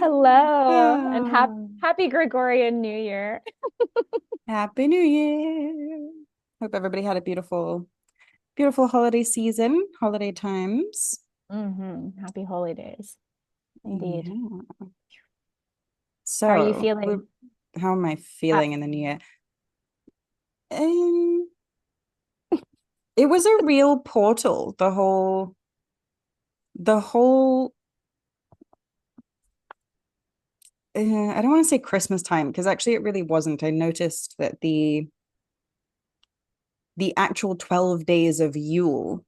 Hello and Ah, happy Gregorian New Year. Happy New Year. Hope everybody had a beautiful holiday season, holiday times. Happy holidays. Indeed. Yeah. How are you So, feeling? how am I Uh, feeling in the new year? Um, it was a real portal, the whole, I don't want to say Christmas time, because actually it really wasn't. I noticed that the actual 12 days of Yule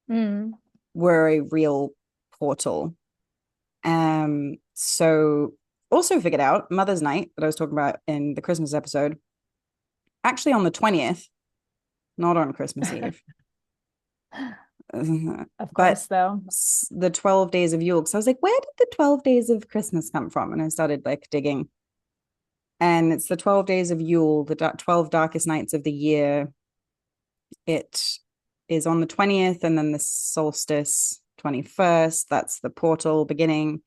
mm, were a real portal. So also figured out Mother's Night that I was talking about in the Christmas episode, actually on the 20th, not on Christmas Eve. of But course, though. the 12 days of Yule. So I was like, where did the 12 days of Christmas come from? And I started like digging. And it's the 12 days of Yule, the 12 darkest nights of the year. It is on the 20th, and then the solstice, 21st. That's the portal beginning.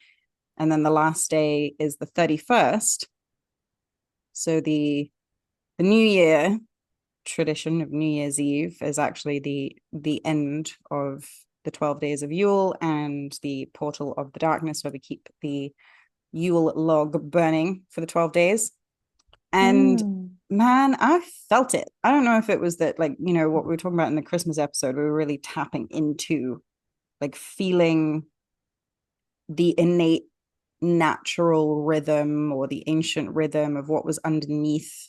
And then the last day is the 31st. So the New Year tradition of New Year's Eve is actually the end of the 12 days of Yule and the portal of the darkness, where we keep the Yule log burning for the 12 days. And Mm. man, I felt it. I don't know if it was that, like, what we were talking about in the Christmas episode, we were really tapping into like feeling the innate natural rhythm or the ancient rhythm of what was underneath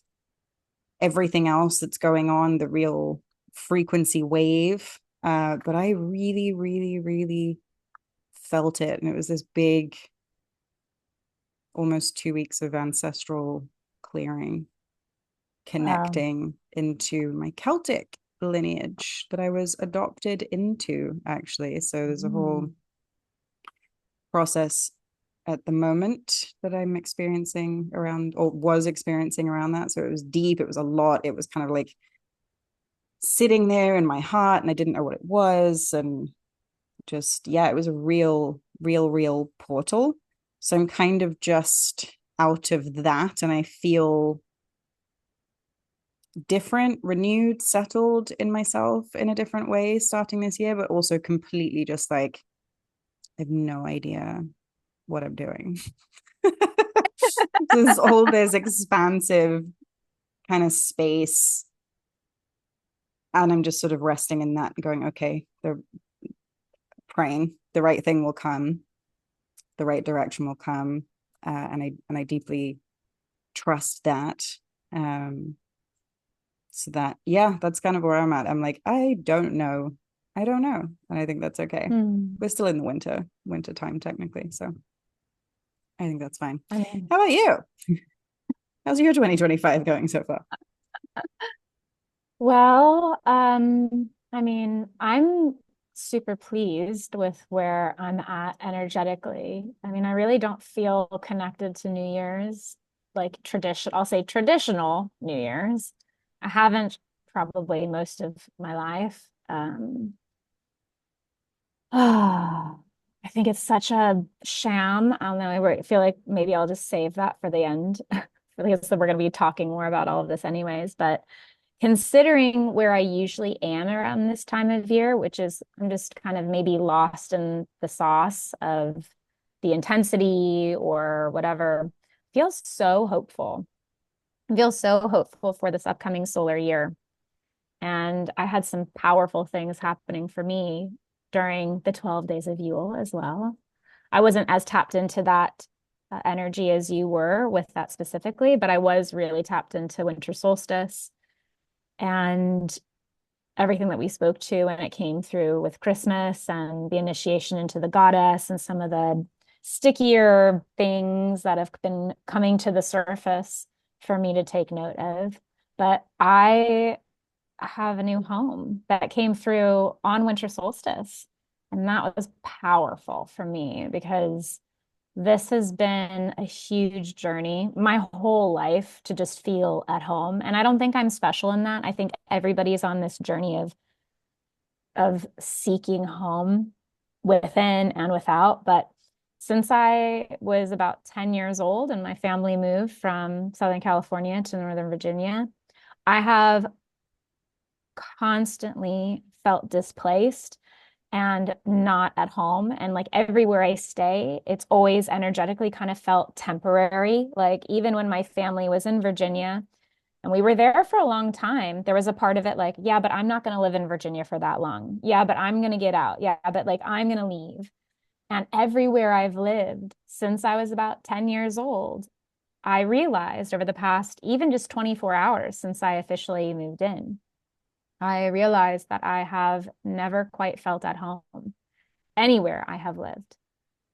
everything else that's going on, the real frequency wave. But I really, really, really felt it. And it was this big, almost 2 weeks of ancestral clearing, Wow. connecting into my Celtic lineage that I was adopted into, actually. So there's a whole Mm. process at the moment that I'm experiencing around, or was experiencing around that. So it was deep, it was a lot. It was kind of like sitting there in my heart, and I didn't know what it was. And just, yeah, it was a real portal. So I'm kind of just out of that, and I feel different, renewed, settled in myself in a different way starting this year, but also completely just like, I have no idea what I'm doing. There's all this expansive kind of space, and I'm just sort of resting in that, going, okay, they're praying the right thing will come, the right direction will come, and I deeply trust that. Um, so that, yeah, that's kind of where I'm at. I'm like, I don't know, and I think that's okay. Mm. We're still in the winter time technically, so I think that's fine. I mean, How about you? How's your 2025 going so far? well, I'm super pleased with where I'm at energetically. I mean, I really don't feel connected to New Year's, like I'll say traditional New Year's. I haven't probably most of my life. I think it's such a sham. I don't know. I feel like maybe I'll just save that for the end because we're going to be talking more about all of this anyways. But considering where I usually am around this time of year, which is I'm just kind of maybe lost in the sauce of the intensity or whatever, feels so hopeful. I feel so hopeful for this upcoming solar year. And I had some powerful things happening for me during the 12 days of Yule as well. I wasn't as tapped into that energy as you were with that specifically, but I was really tapped into winter solstice and everything that we spoke to when it came through with Christmas and the initiation into the goddess and some of the stickier things that have been coming to the surface for me to take note of. But I have a new home that came through on winter solstice. And that was powerful for me because this has been a huge journey my whole life to just feel at home. And I don't think I'm special in that. I think everybody's on this journey of seeking home within and without. But Since I was about 10 years old and my family moved from Southern California to Northern Virginia, I have constantly felt displaced and not at home. And like everywhere I stay, it's always energetically kind of felt temporary. Like even when my family was in Virginia and we were there for a long time, there was a part of it like, yeah, but I'm not going to live in Virginia for that long. Yeah, but I'm going to get out. Yeah, but like I'm going to leave. And everywhere I've lived since I was about 10 years old, I realized over the past even just 24 hours since I officially moved in, I realized that I have never quite felt at home anywhere I have lived.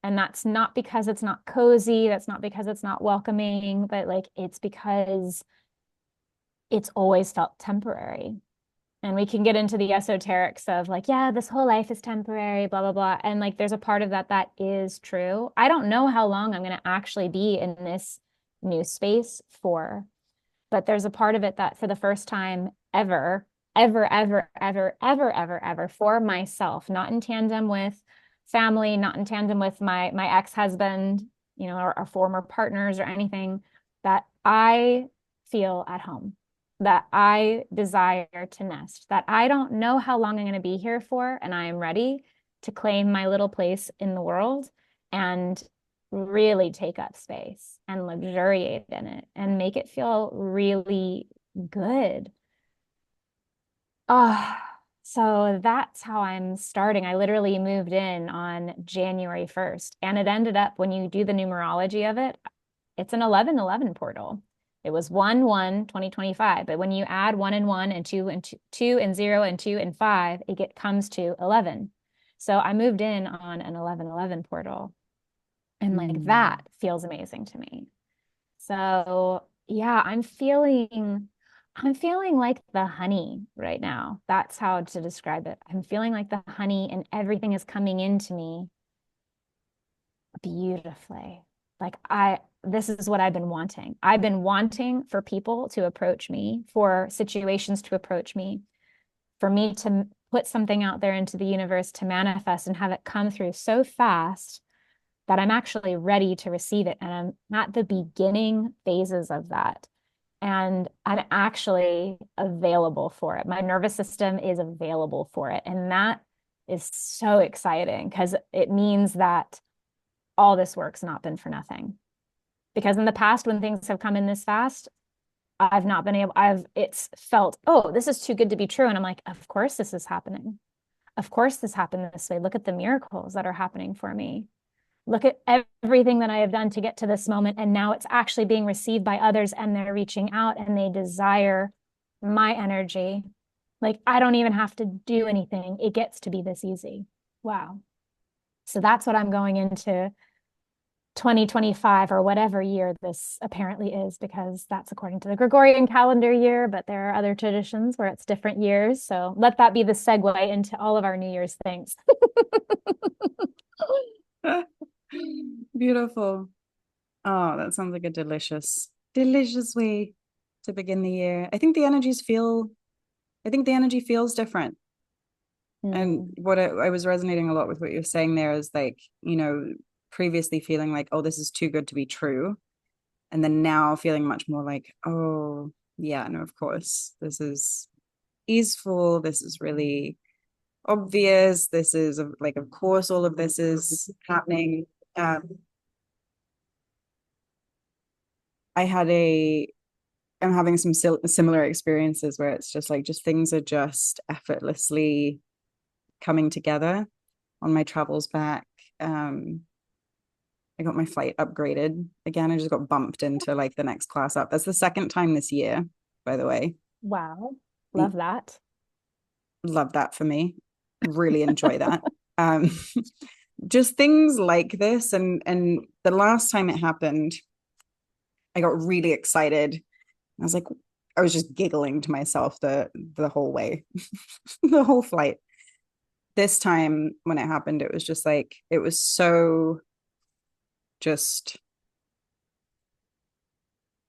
And that's not because it's not cozy, that's not because it's not welcoming, but like it's because it's always felt temporary. And we can get into the esoterics of like, yeah, this whole life is temporary, blah, blah, blah. And like, there's a part of that that is true. I don't know how long I'm going to actually be in this new space for, but there's a part of it that for the first time ever, ever, for myself, not in tandem with family, not in tandem with my ex-husband, you know, or former partners or anything, that I feel at home, that I desire to nest, that I don't know how long I'm going to be here for, and I am ready to claim my little place in the world and really take up space and luxuriate in it and make it feel really good. Oh, so that's how I'm starting. I literally moved in on January 1st, and it ended up when you do the numerology of it, it's an 1111 portal. It was 1/1/2025, but when you add 1 and 1 and 2 and 2, 2 and 0 and 2 and 5, comes to 11. So I moved in on an 1111 portal. And like Mm. that feels amazing to me. So yeah, I'm feeling like the honey right now. That's how to describe it. I'm feeling like the honey and everything is coming into me beautifully. Like this is what I've been wanting. I've been wanting for people to approach me, for situations to approach me, for me to put something out there into the universe to manifest and have it come through so fast that I'm actually ready to receive it. And I'm at the beginning phases of that. And I'm actually available for it. My nervous system is available for it. And that is so exciting because it means that all this work's not been for nothing. Because in the past, when things have come in this fast, I've not been able, it's felt, oh, this is too good to be true. And I'm like, of course this is happening. Of course this happened this way. Look at the miracles that are happening for me. Look at everything that I have done to get to this moment. And now it's actually being received by others and they're reaching out and they desire my energy. Like I don't even have to do anything. It gets to be this easy. Wow. So that's what I'm going into 2025 or whatever year this apparently is, because that's according to the Gregorian calendar year, but there are other traditions where it's different years. So let that be the segue into all of our New Year's things. Beautiful. Oh, that sounds like a delicious, delicious way to begin the year. I think the energy feels different. And Mm. what I was resonating a lot with what you're saying there is like, you know, previously feeling like, oh, this is too good to be true. And then now feeling much more like, oh, yeah, no, of course, this is easeful. This is really obvious. This is like, of course, all of this is happening. Um, I had a I'm having some similar experiences where it's just like just things are just effortlessly coming together on my travels back. Um, I got my flight upgraded again. I just got bumped into like the next class up. That's the second time this year, by the way. Wow. Love that. Love that for me. Really enjoy that. Um, just things like this, and the last time it happened, I got really excited. I was like, I was just giggling to myself the whole way, the whole flight. This time when it happened, it was just like it was so just,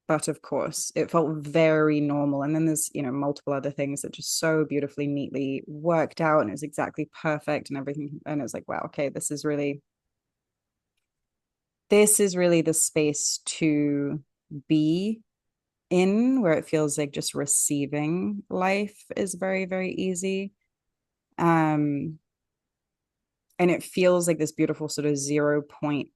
but of course, it felt very normal. And then there's, you know, multiple other things that just so beautifully, neatly worked out, and it was exactly perfect and everything. And it was like, wow, okay, this is really this is really the space to be in, where it feels like just receiving life is very, very easy. Um, and it feels like this beautiful sort of 0 point.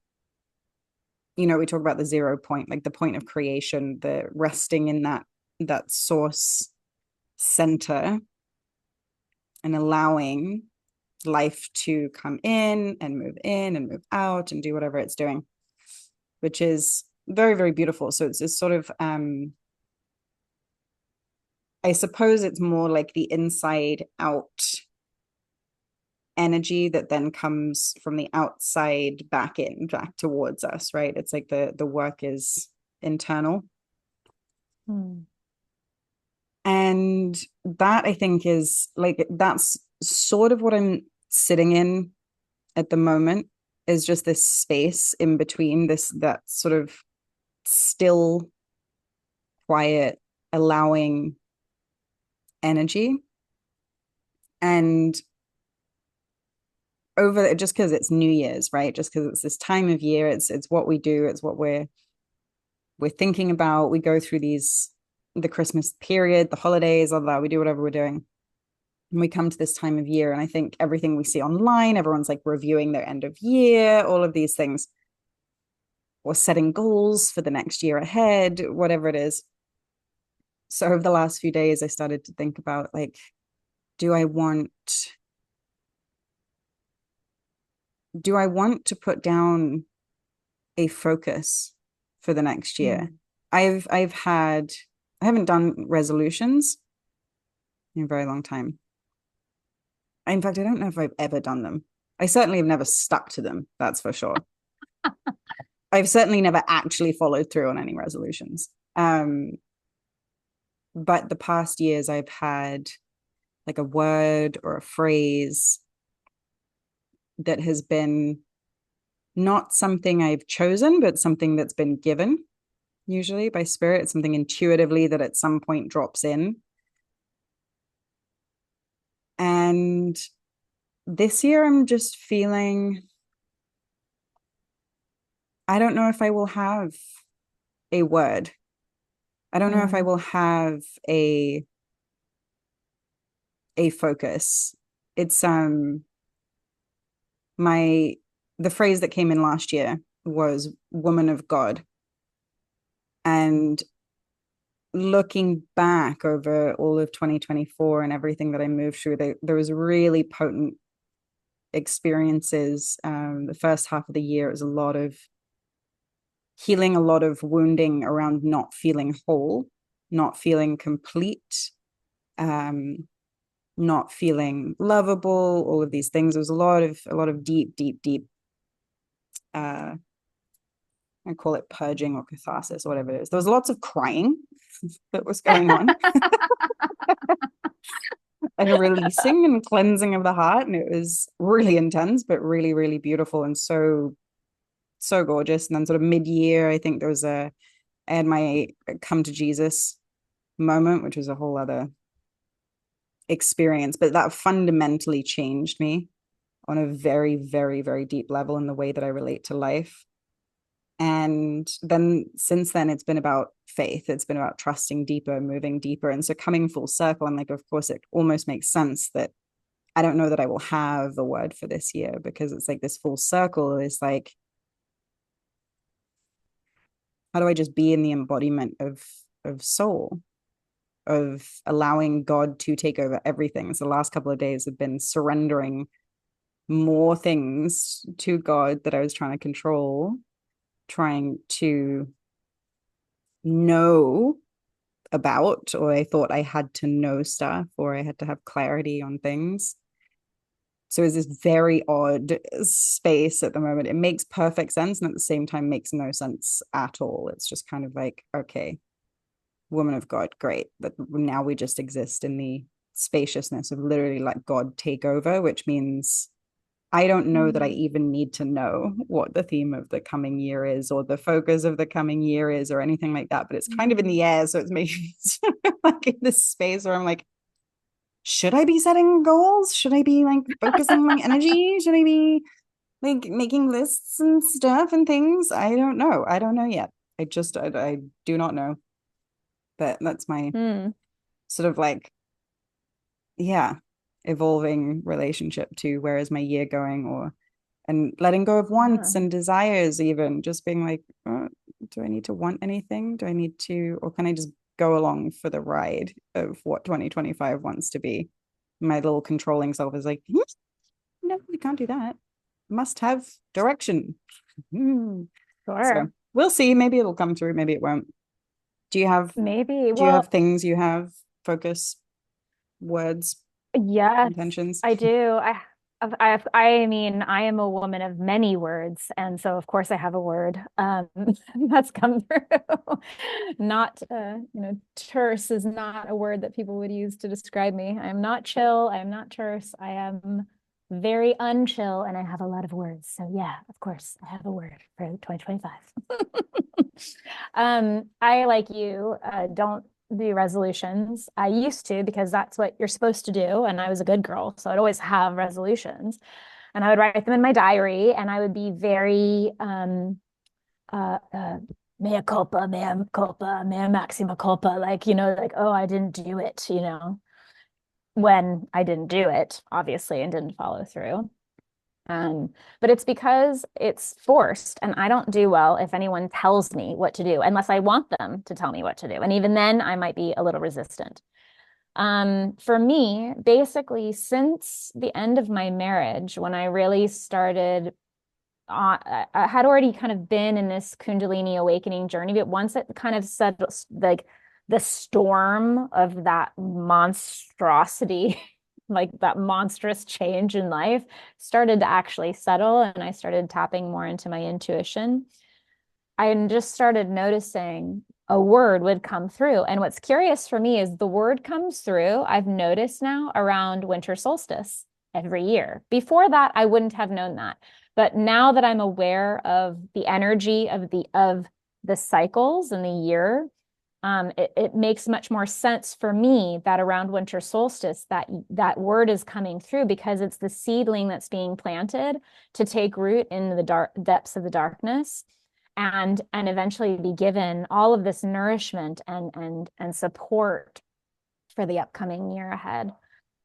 We talk about the 0 point, like the point of creation, the resting in that source center and allowing life to come in and move out and do whatever it's doing, which is very, very beautiful. So it's this sort of I suppose it's more like the inside out energy that then comes from the outside back towards us, right? It's like the work is internal. And that, I think, is like, that's sort of what I'm sitting in at the moment, is just this space in between, that sort of still, quiet, allowing energy. And over, just because it's New Year's, right? Just because it's this time of year, it's what we do, it's what we're thinking about. We go through the Christmas period, the holidays, all that. We do whatever we're doing. And we come to this time of year, and I think everything we see online, everyone's like reviewing their end of year, all of these things, or setting goals for the next year ahead, whatever it is. So over the last few days, I started to think about, like, do I want to put down a focus for the next year? I haven't done resolutions in a very long time. In fact, I don't know if I've ever done them. I certainly have never stuck to them, that's for sure. I've certainly never actually followed through on any resolutions. But the past years, I've had like a word or a phrase that has been not something I've chosen, but something that's been given, usually by spirit, something intuitively that at some point drops in. And this year, I'm just feeling, I don't know if I will have a word. I don't know if I will have a focus. It's the phrase that came in last year was woman of God. And looking back over all of 2024 and everything that I moved through, there was really potent experiences. The first half of the year was a lot of healing, a lot of wounding around not feeling whole, not feeling complete, not feeling lovable, all of these things. There was a lot of deep, deep, deep, I call it purging or catharsis or whatever it is. There was lots of crying that was going on. And a releasing and cleansing of the heart. And it was really intense, but really, really beautiful and so, so gorgeous. And then sort of mid-year, I think I had my come to Jesus moment, which was a whole other experience, but that fundamentally changed me on a very, very, very deep level in the way that I relate to life. And then since then, it's been about faith. It's been about trusting deeper, moving deeper. And so coming full circle, I'm like, of course, it almost makes sense that I don't know that I will have a word for this year, because it's like this full circle is like, how do I just be in the embodiment of soul, of allowing God to take over everything? So the last couple of days have been surrendering more things to God that I was trying to control, trying to know about, or I thought I had to know stuff, or I had to have clarity on things. So it's this very odd space at the moment. It makes perfect sense, and at the same time makes no sense at all. It's just kind of like, okay, woman of God, great. But now we just exist in the spaciousness of literally let God take over, which means I don't know that I even need to know what the theme of the coming year is, or the focus of the coming year is, or anything like that. But it's kind of in the air. So it's making me like in this space where I'm like, should I be setting goals? Should I be like focusing my energy? Should I be like making lists and stuff and things. I don't know. I don't know yet. I do not know. But that's my Hmm. sort of like, yeah, evolving relationship to where is my year going, or and letting go of Yeah. wants and desires, even just being like, oh, do I need to want anything? Do I need to, or can I just go along for the ride of what 2025 wants to be? My little controlling self is like, no, we can't do that. Must have direction. So Sure. we'll see. Maybe it'll come through, maybe it won't. Do you have Maybe. do you have Well, things you have focus words, yes, intentions? I do. I mean, I am a woman of many words, and so of course I have a word that's come through. Not, terse is not a word that people would use to describe me. I am not chill. I am not terse. I am very unchill, and I have a lot of words. So yeah, of course, I have a word for 2025. I, like you, don't do resolutions. I used to because that's what you're supposed to do. And I was a good girl. So I'd always have resolutions. And I would write them in my diary and I would be very uh, uh mea culpa, mea maxima culpa, like, like, oh, I didn't do it, when I didn't do it, obviously, and didn't follow through. But it's because it's forced, and I don't do well if anyone tells me what to do, unless I want them to tell me what to do. And even then, I might be a little resistant. For me, basically, since the end of my marriage, when I really started, I had already kind of been in this Kundalini awakening journey, but once it kind of settled, like the storm of that monstrosity, like that monstrous change in life, started to actually settle, and I started tapping more into my intuition. I just started noticing a word would come through. And what's curious for me is the word comes through, I've noticed now around winter solstice every year. Before that, I wouldn't have known that. But now that I'm aware of the energy of the cycles and the year, it makes much more sense for me that around winter solstice that word is coming through because it's the seedling that's being planted to take root in the dark depths of the darkness and eventually be given all of this nourishment and support for the upcoming year ahead.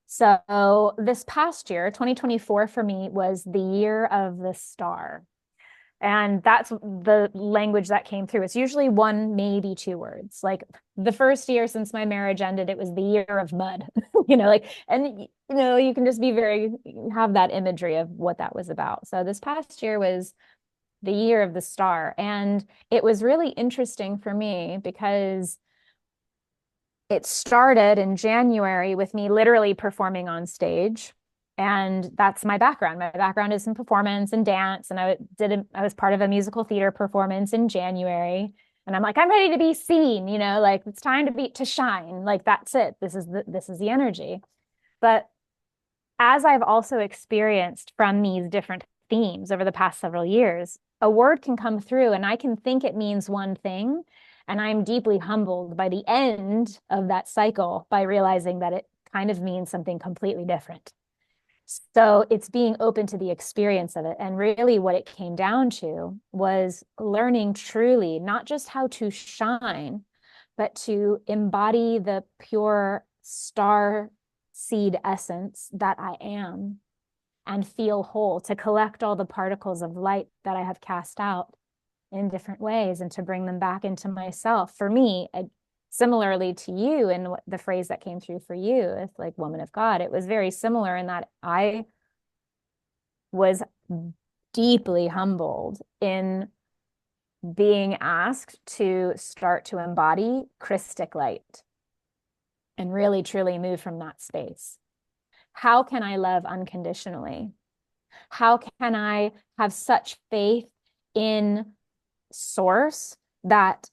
So this past year, 2024 for me was the year of the star. And that's the language that came through. It's usually one, maybe two words. Like the first year since my marriage ended, it was the year of mud, and you can just be have that imagery of what that was about. So this past year was the year of the star. And it was really interesting for me because it started in January with me literally performing on stage. And that's my background. My background is in performance and dance. And I was part of a musical theater performance in January. And I'm like, I'm ready to be seen, like it's time to shine. Like that's it. This is the energy. But as I've also experienced from these different themes over the past several years, a word can come through and I can think it means one thing. And I'm deeply humbled by the end of that cycle by realizing that it kind of means something completely different. So it's being open to the experience of it. And really, what it came down to was learning truly not just how to shine, but to embody the pure star seed essence that I am and feel whole, to collect all the particles of light that I have cast out in different ways and to bring them back into myself. For me, similarly to you, and the phrase that came through for you, it's like woman of God, it was very similar in that I was deeply humbled in being asked to start to embody Christic light and really truly move from that space. How can I love unconditionally? How can I have such faith in source that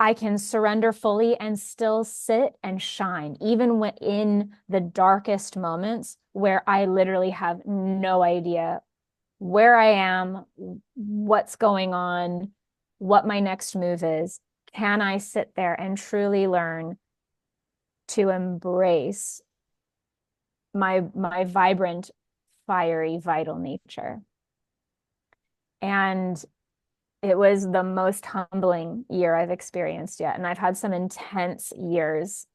I can surrender fully and still sit and shine, even when in the darkest moments where I literally have no idea where I am, what's going on, what my next move is? Can I sit there and truly learn to embrace my vibrant fiery, vital nature. And it was the most humbling year I've experienced yet. And I've had some intense years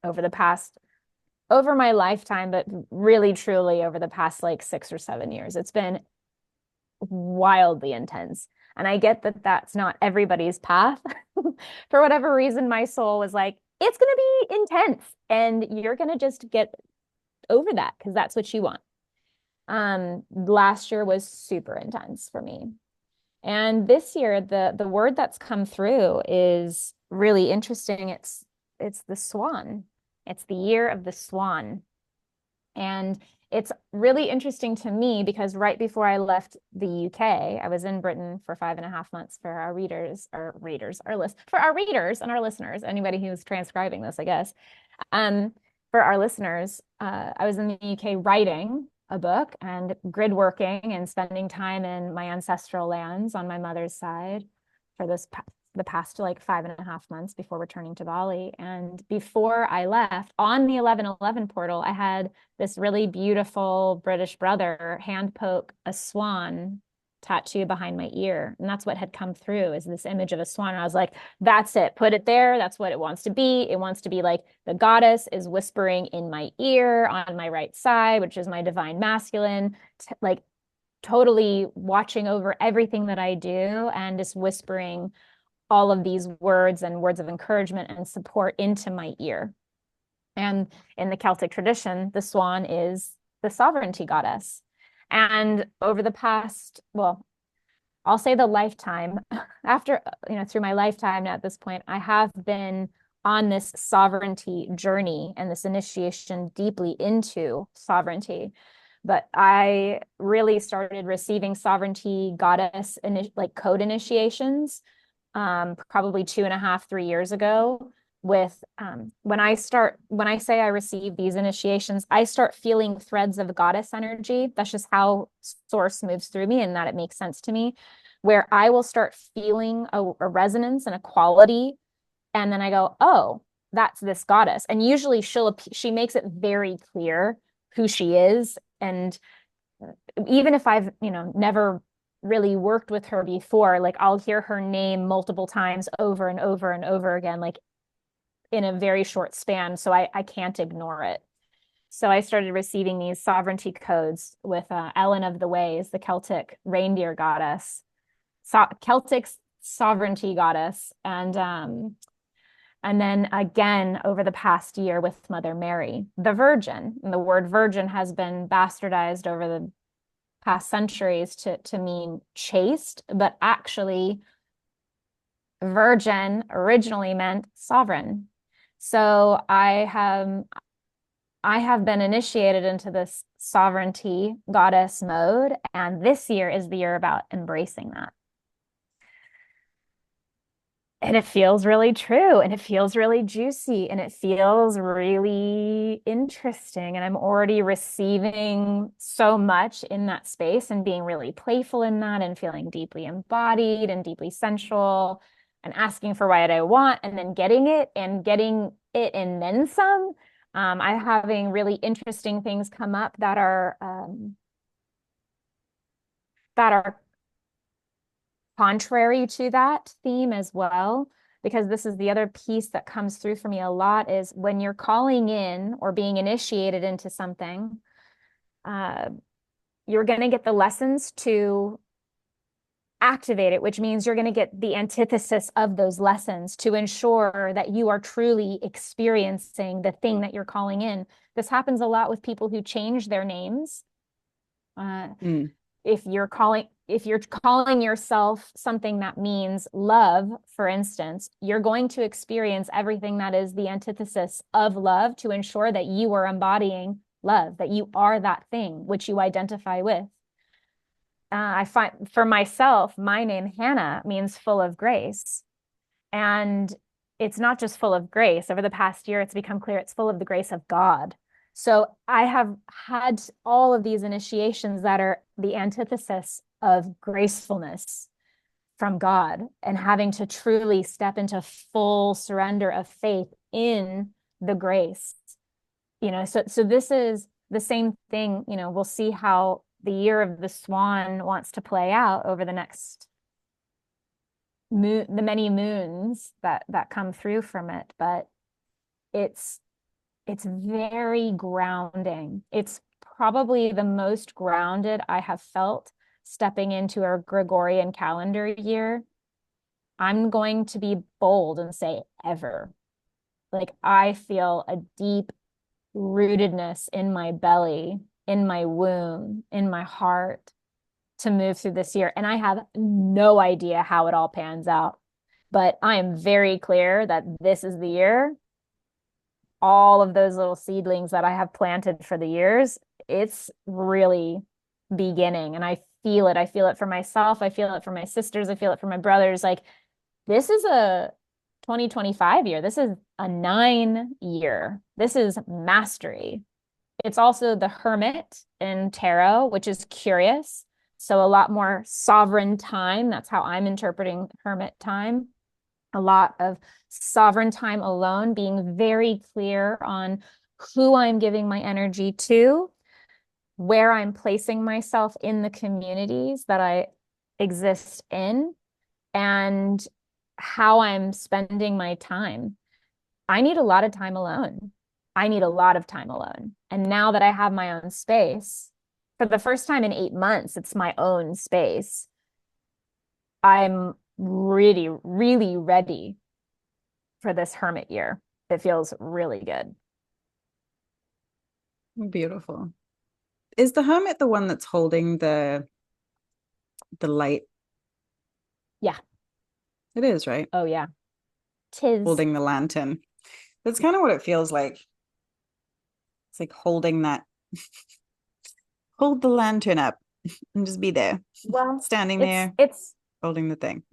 over my lifetime, but really truly over the past like 6 or 7 years. It's been wildly intense. And I get that that's not everybody's path. For whatever reason, my soul was like, it's going to be intense and you're going to just get over that because that's what you want. Last year was super intense for me. And this year, the word that's come through is really interesting. It's the swan. It's the year of the swan. And it's really interesting to me because right before I left the UK, I was in Britain for 5.5 months for our for our readers and our listeners, anybody who's transcribing this, I guess. For our listeners, I was in the UK writing a book and grid working and spending time in my ancestral lands on my mother's side for the past like 5.5 months before returning to Bali. And before I left, on the 1111 portal, I had this really beautiful British brother hand poke a swan tattoo behind my ear. And that's what had come through, is this image of a swan. And I was like, that's it, put it there. That's what it wants to be. It wants to be like the goddess is whispering in my ear on my right side, which is my divine masculine, like totally watching over everything that I do and just whispering all of these words and words of encouragement and support into my ear. And in the Celtic tradition, the swan is the sovereignty goddess. And over the past, well, I'll say the lifetime, after, through my lifetime at this point, I have been on this sovereignty journey and this initiation deeply into sovereignty. But I really started receiving sovereignty goddess like code initiations probably 2.5, 3 years ago. With when I say I receive these initiations, I start feeling threads of goddess energy. That's just how source moves through me, and that it makes sense to me, where I will start feeling a resonance and a quality, and then I go, oh, that's this goddess. And usually she makes it very clear who she is. And even if I've never really worked with her before, like I'll hear her name multiple times over and over and over again, like in a very short span. So I can't ignore it. So I started receiving these sovereignty codes with Ellen of the Ways, the Celtic reindeer goddess, Celtic sovereignty goddess. And then again, over the past year with Mother Mary, the Virgin. And the word virgin has been bastardized over the past centuries to mean chaste, but actually virgin originally meant sovereign. So I have been initiated into this sovereignty goddess mode, and this year is the year about embracing that. And it feels really true, and it feels really juicy, and it feels really interesting. And I'm already receiving so much in that space and being really playful in that and feeling deeply embodied and deeply sensual and asking for what I want and then getting it and then some. I'm having really interesting things come up that are contrary to that theme as well, because this is the other piece that comes through for me a lot, is when you're calling in or being initiated into something, you're going to get the lessons to activate it, which means you're going to get the antithesis of those lessons to ensure that you are truly experiencing the thing that you're calling in. This happens a lot with people who change their names. If you're calling yourself something that means love, for instance, you're going to experience everything that is the antithesis of love to ensure that you are embodying love, that you are that thing which you identify with. I find for myself, my name Hannah means full of grace. And it's not just full of grace. Over the past year, it's become clear it's full of the grace of God. So I have had all of these initiations that are the antithesis of gracefulness from God, and having to truly step into full surrender of faith in the grace. So this is the same thing, we'll see how the year of the swan wants to play out over the next the many moons that come through from it. But it's it's very grounding. It's probably the most grounded I have felt stepping into a Gregorian calendar year. I'm going to be bold and say ever. Like I feel a deep rootedness in my belly, in my womb, in my heart to move through this year. And I have no idea how it all pans out. But I am very clear that this is the year. All of those little seedlings that I have planted for the years, it's really beginning. And I feel it. I feel it for myself. I feel it for my sisters. I feel it for my brothers. Like this is a 2025 year. This is a 9 year. This is mastery. It's also the hermit in tarot, which is curious. So a lot more sovereign time. That's how I'm interpreting hermit time. A lot of sovereign time alone, being very clear on who I'm giving my energy to, where I'm placing myself in the communities that I exist in, and how I'm spending my time. I need a lot of time alone. I need a lot of time alone. And now that I have my own space, for the first time in 8 months, it's my own space. I'm really, really ready for this hermit year. It feels really good. Beautiful. Is the hermit the one that's holding the light? Yeah. It is, right? Oh, yeah. Tis. Holding the lantern. That's kind of what it feels like. It's like holding that, hold the lantern up and just be there, Well, standing it's there, it's holding the thing.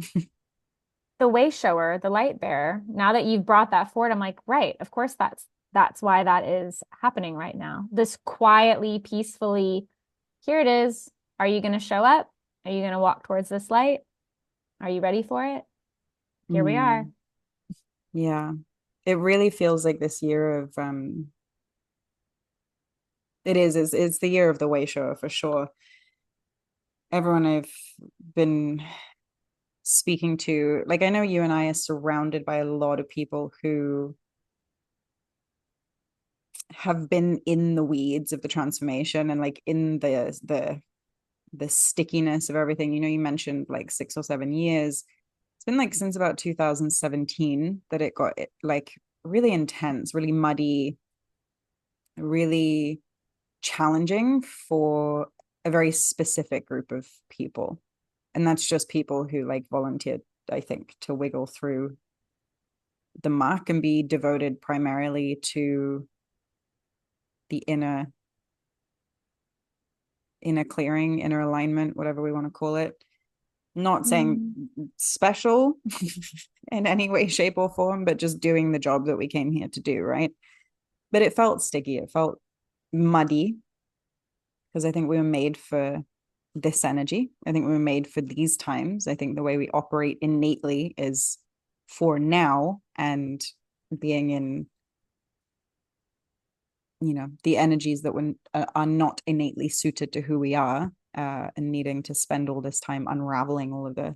the way shower, the light bearer. Now that you've brought that forward, I'm like, right, of course that's why that is happening right now. This quietly, peacefully, here it is. Are you going to show up? Are you going to walk towards this light? Are you ready for it? Here we are. Yeah. It really feels like this year of it's the year of the way shower for sure. Everyone I've been speaking to, like I know you and I are surrounded by a lot of people who have been in the weeds of the transformation and like in the stickiness of everything. You mentioned like 6 or 7 years. It's been like since about 2017 that it got like really intense, really muddy, really challenging for a very specific group of people. And that's just people who like volunteered, I think, to wiggle through the muck and be devoted primarily to the inner clearing, inner alignment, whatever we want to call it. Not saying special in any way, shape, or form, but just doing the job that we came here to do, right? But it felt sticky. It felt muddy because I think we were made for this energy. I think we were made for these times. I think the way we operate innately is for now and being in the energies that are not innately suited to who we are, and needing to spend all this time unraveling all of the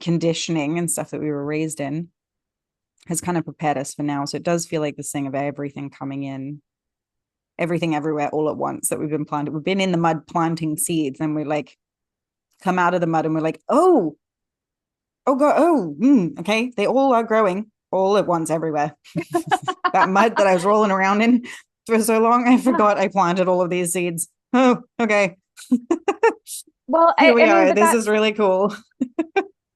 conditioning and stuff that we were raised in has kind of prepared us for now. So it does feel like this thing of everything coming in, everything everywhere all at once that we've been planted. We've been in the mud planting seeds and we like come out of the mud and we're like, oh god, okay, they all are growing all at once everywhere. That mud that I was rolling around in for so long, I forgot I planted all of these seeds. Oh, okay. Well, Here we I mean, are. but This is really cool.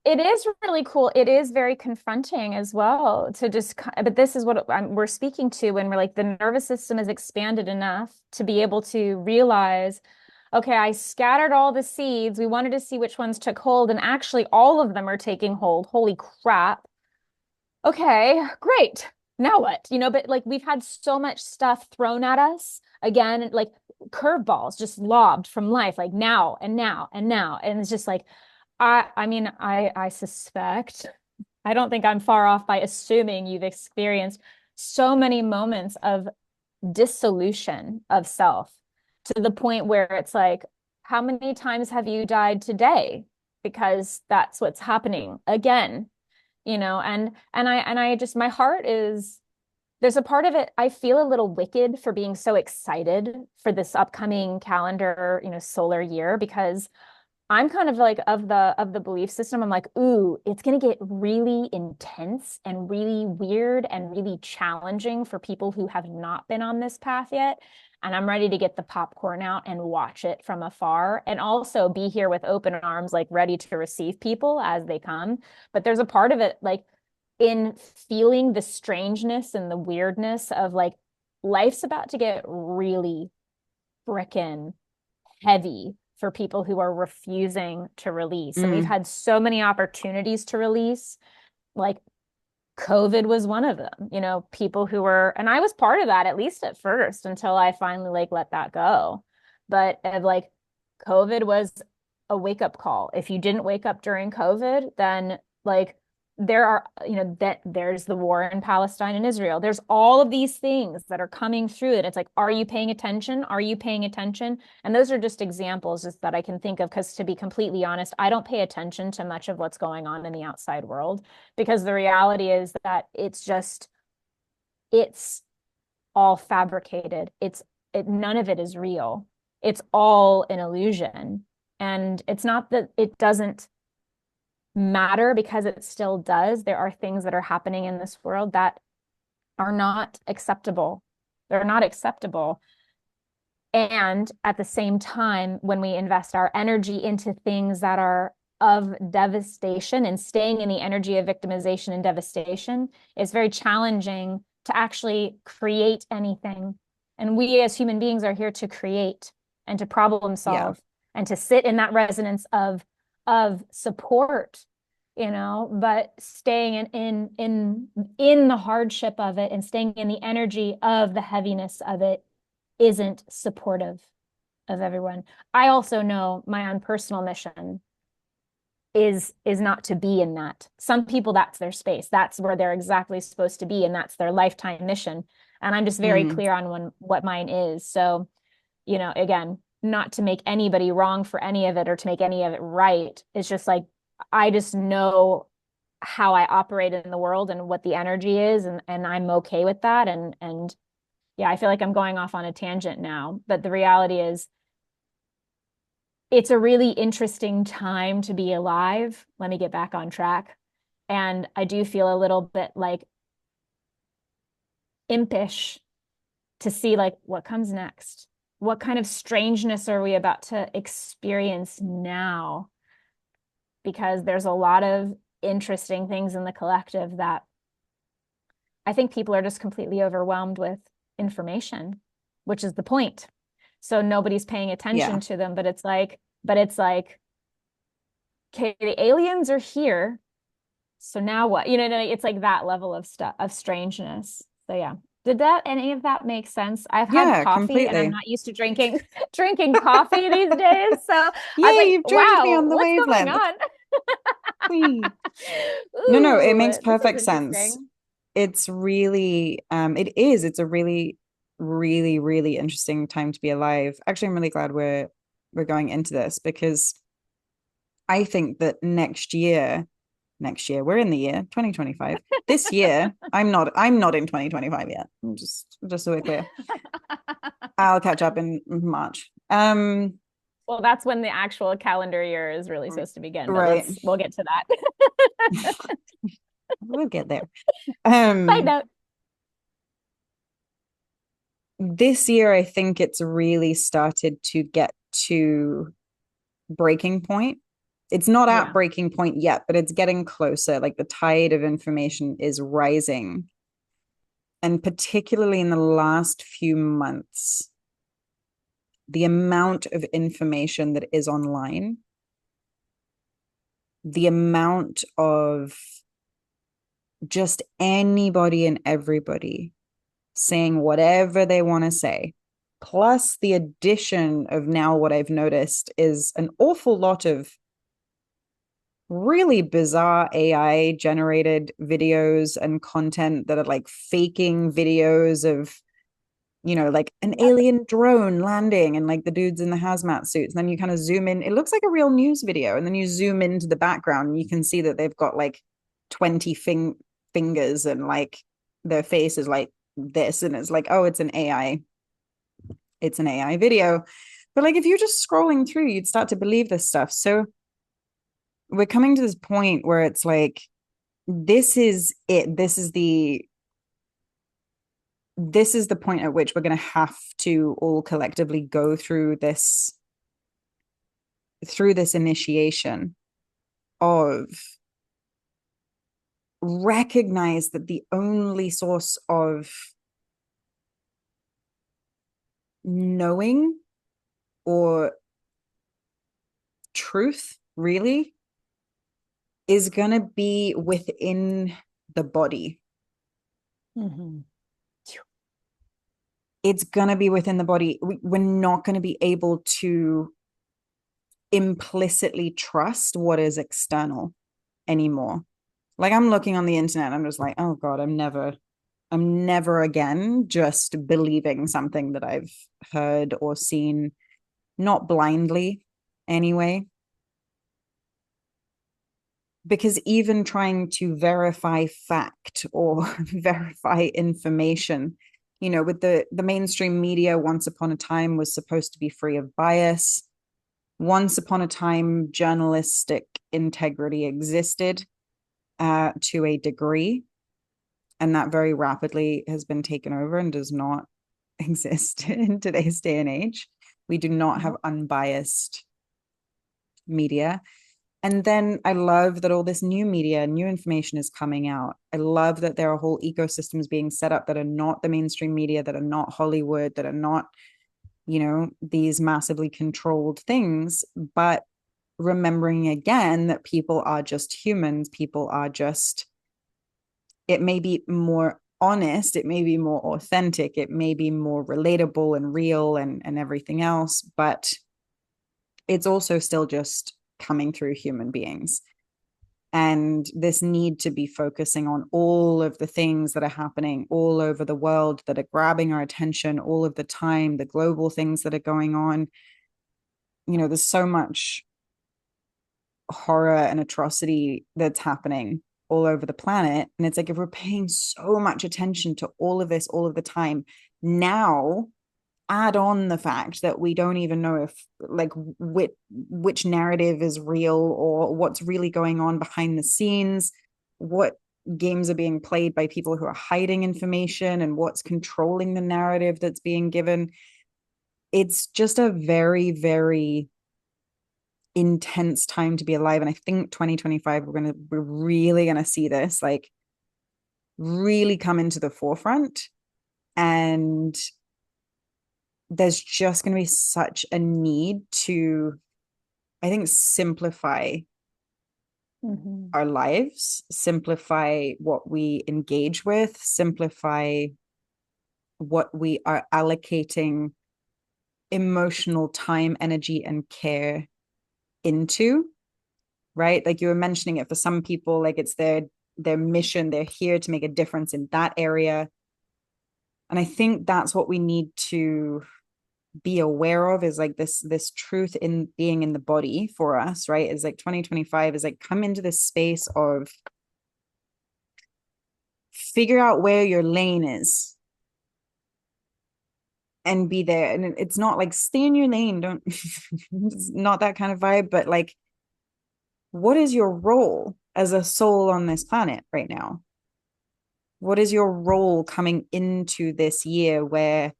it is really cool. It is very confronting as well to just, but this is what we're speaking to when we're like, the nervous system is expanded enough to be able to realize, okay, I scattered all the seeds. We wanted to see which ones took hold, and actually all of them are taking hold. Holy crap. Okay, great. Now what? But like we've had so much stuff thrown at us again, like curveballs just lobbed from life, like now and now and now. And it's just like, I mean, I suspect, I don't think I'm far off by assuming you've experienced so many moments of dissolution of self to the point where it's like, how many times have you died today? Because that's what's happening again, and I just, my heart is, there's a part of it I feel a little wicked for being so excited for this upcoming calendar, solar year, because I'm kind of like of the belief system. I'm like, ooh, it's gonna get really intense and really weird and really challenging for people who have not been on this path yet. And I'm ready to get the popcorn out and watch it from afar and also be here with open arms, like ready to receive people as they come. But there's a part of it, like in feeling the strangeness and the weirdness of like life's about to get really frickin' heavy for people who are refusing to release. And we've Mm. had so many opportunities to release. Like COVID was one of them, people who were, and I was part of that, at least at first, until I finally like let that go. But like COVID was a wake-up call. If you didn't wake up during COVID, then like there are, that there's the war in Palestine and Israel. There's all of these things that are coming through it. It's like, are you paying attention? Are you paying attention? And those are just examples just that I can think of, because to be completely honest, I don't pay attention to much of what's going on in the outside world, because the reality is that it's all fabricated. None of it is real. It's all an illusion. And it's not that it doesn't matter, because it still does. There are things that are happening in this world that are not acceptable. They're not acceptable. And at the same time, when we invest our energy into things that are of devastation and staying in the energy of victimization and devastation, it's very challenging to actually create anything. And we as human beings are here to create and to problem Yeah. solve and to sit in that resonance of support, but staying in the hardship of it and staying in the energy of the heaviness of it isn't supportive of everyone. I also know my own personal mission is not to be in that. Some people, that's their space. That's where they're exactly supposed to be, and that's their lifetime mission. And I'm just very Mm. clear on what mine is. So, again, not to make anybody wrong for any of it or to make any of it right. It's just like I just know how I operate in the world and what the energy is, and I'm okay with that. And yeah, I feel like I'm going off on a tangent now, but the reality is it's a really interesting time to be alive. Let me get back on track. And I do feel a little bit like impish to see like what comes next. What kind of strangeness are we about to experience now? Because there's a lot of interesting things in the collective that I think people are just completely overwhelmed with information, which is the point. So nobody's paying attention Yeah. to them, but it's like, okay, the aliens are here. So now what? It's like that level of stuff of strangeness. So yeah. Did that any of that make sense? I've had Yeah, coffee and I'm completely. not used to drinking coffee these days. So I was Yeah, like, you've joined me wow, on the what's going wavelength. on? Whee. No, it makes Ooh, this is perfect sense. interesting. It's really, it's a really, really, really interesting time to be alive. Actually, I'm really glad we're going into this, because I think that next year, we're in the year 2025. This year, I'm not in 2025 yet. Just so we're clear. I'll catch up in March. Well, that's when the actual calendar year is really supposed to begin, but Right. we'll get to that. We'll get there. Side note. This year, I think it's really started to get to breaking point. It's not at Yeah. breaking point yet, but it's getting closer. Like the tide of information is rising. And particularly in the last few months, the amount of information that is online, the amount of just anybody and everybody saying whatever they want to say. Plus, the addition of now what I've noticed is an awful lot of really bizarre AI generated videos and content that are like faking videos of like an Yep. alien drone landing and like the dudes in the hazmat suits. And then you kind of zoom in. It looks like a real news video. And then you zoom into the background and you can see that they've got like 20 fingers and like their face is like this. And it's like, oh, it's an AI. It's an AI video. But like if you're just scrolling through, you'd start to believe this stuff. So we're coming to this point where it's like, this is it. This is the point at which we're going to have to all collectively go through this initiation of recognize that the only source of knowing or truth really is going to be within the body. Mm-hmm. It's going to be within the body. We're not going to be able to implicitly trust what is external anymore. Like I'm looking on the internet, I'm just like, oh God, I'm never again just believing something that I've heard or seen, not blindly anyway. Because even trying to verify fact or verify information, with the mainstream media, once upon a time was supposed to be free of bias. Once upon a time, journalistic integrity existed to a degree, and that very rapidly has been taken over and does not exist in today's day and age. We do not have unbiased media. And then I love that all this new media, new information is coming out. I love that there are whole ecosystems being set up that are not the mainstream media, that are not Hollywood, that are not, these massively controlled things, but remembering again that people are just humans. People are just, it may be more honest, it may be more authentic, it may be more relatable and real and everything else, but it's also still just coming through human beings. And this need to be focusing on all of the things that are happening all over the world that are grabbing our attention all of the time, the global things that are going on. There's so much horror and atrocity that's happening all over the planet. And it's like, if we're paying so much attention to all of this all of the time, now add on the fact that we don't even know if like which narrative is real or what's really going on behind the scenes, what games are being played by people who are hiding information and what's controlling the narrative that's being given. It's just a very, very intense time to be alive. And I think 2025, we're really gonna see this like really come into the forefront. And there's just going to be such a need to, I think, simplify our lives, simplify what we engage with, simplify what we are allocating emotional time, energy, and care into, right? Like you were mentioning it, for some people, like it's their mission, they're here to make a difference in that area. And I think that's what we need to be aware of, is like this truth in being in the body for us, right? Is like 2025 is like, come into this space of figure out where your lane is and be there. And it's not like stay in your lane, don't it's not that kind of vibe, but like, what is your role as a soul on this planet right now? What is your role coming into this year where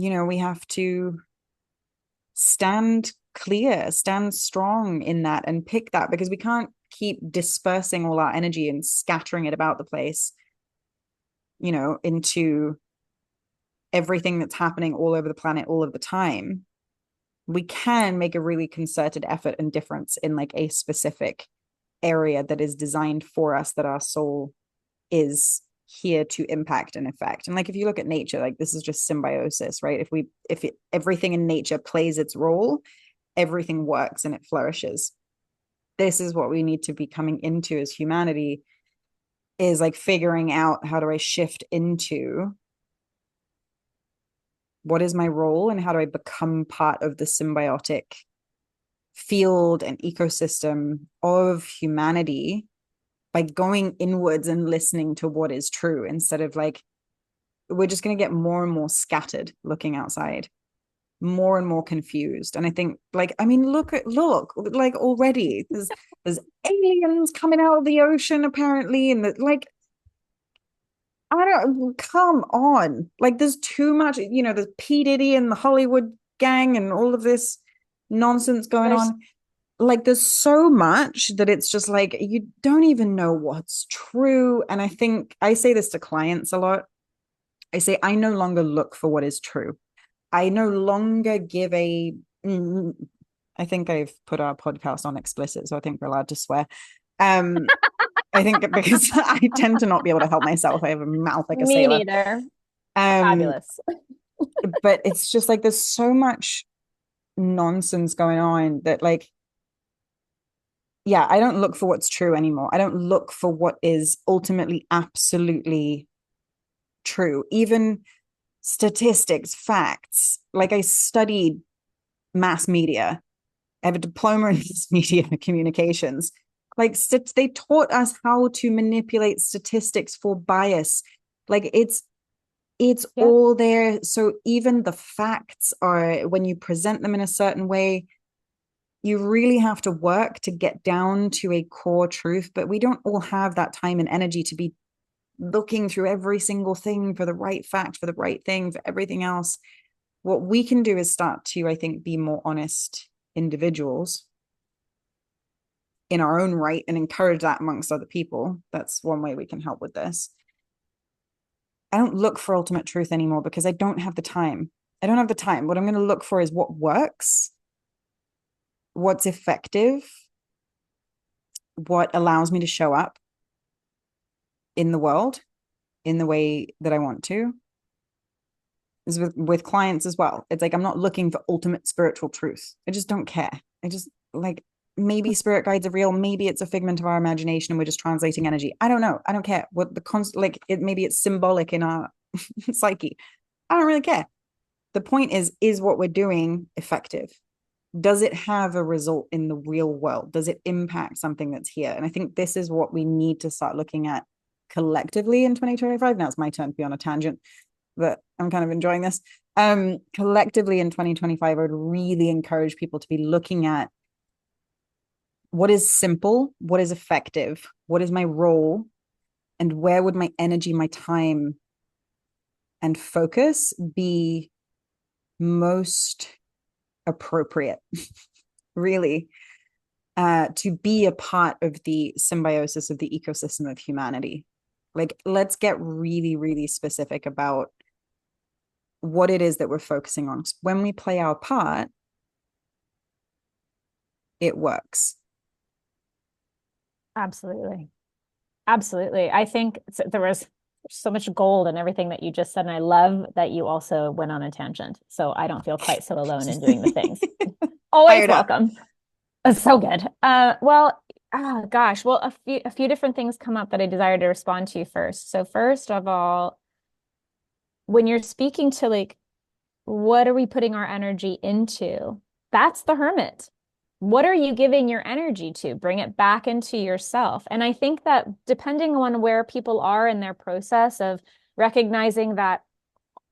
we have to stand clear, stand strong in that and pick that, because we can't keep dispersing all our energy and scattering it about the place, into everything that's happening all over the planet all of the time. We can make a really concerted effort and difference in like a specific area that is designed for us, that our soul is here to impact and affect. And like if you look at nature, like this is just symbiosis, right? If everything in nature plays its role, everything works and it flourishes. This is what we need to be coming into as humanity, is like figuring out, how do I shift into What is my role and how do I become part of the symbiotic field and ecosystem of humanity by going inwards and listening to what is true instead of like, we're just going to get more and more scattered looking outside, more and more confused. And I think, like, I mean, look, like already there's aliens coming out of the ocean apparently, and that like I don't come on. Like there's too much, there's P. Diddy and the Hollywood gang and all of this nonsense going There's on. Like there's so much that it's just like you don't even know what's true. And I think I say this to clients a lot. I say I no longer look for what is true. I no longer give a I think I've put our podcast on explicit, so I think we're allowed to swear. Um, I think because I tend to not be able to help myself. I have a mouth like a me sailor. neither. Um, Fabulous. but it's just like there's so much nonsense going on that like yeah, I don't look for what's true anymore. I don't look for what is ultimately absolutely true. Even statistics, facts. Like I studied mass media. I have a diploma in mass media communications. Like they taught us how to manipulate statistics for bias. Like it's Yeah. all there. So even the facts are when you present them in a certain way, you really have to work to get down to a core truth. But we don't all have that time and energy to be looking through every single thing for the right fact, for the right thing, for everything else. What we can do is start to, I think, be more honest individuals in our own right and encourage that amongst other people. That's one way we can help with this. I don't look for ultimate truth anymore because I don't have the time. I don't have the time. What I'm going to look for is what works, what's effective, what allows me to show up in the world in the way that I want to. Is with clients as well. It's like I'm not looking for ultimate spiritual truth. I just don't care. I just like maybe spirit guides are real, maybe it's a figment of our imagination and we're just translating energy. I don't know. I don't care what like it maybe it's symbolic in our psyche. I don't really care. The point is what we're doing effective? Does it have a result in the real world? Does it impact something that's here? And I think this is what we need to start looking at collectively in 2025. Now it's my turn to be on a tangent, but I'm kind of enjoying this. Collectively in 2025, I would really encourage people to be looking at what is simple, what is effective, what is my role, and where would my energy, my time, and focus be most appropriate, really, to be a part of the symbiosis of the ecosystem of humanity. Like, let's get really, really specific about what it is that we're focusing on. When we play our part, it works. Absolutely. Absolutely. I think there was so much gold in everything that you just said. And I love that you also went on a tangent. So I don't feel quite so alone in doing the things. Always Fired up. welcome. It's so good. Well, gosh. Well, a few different things come up that I desire to respond to first. So first of all, when you're speaking to like, what are we putting our energy into? That's the hermit. What are you giving your energy to? Bring it back into yourself. And I think that depending on where people are in their process of recognizing that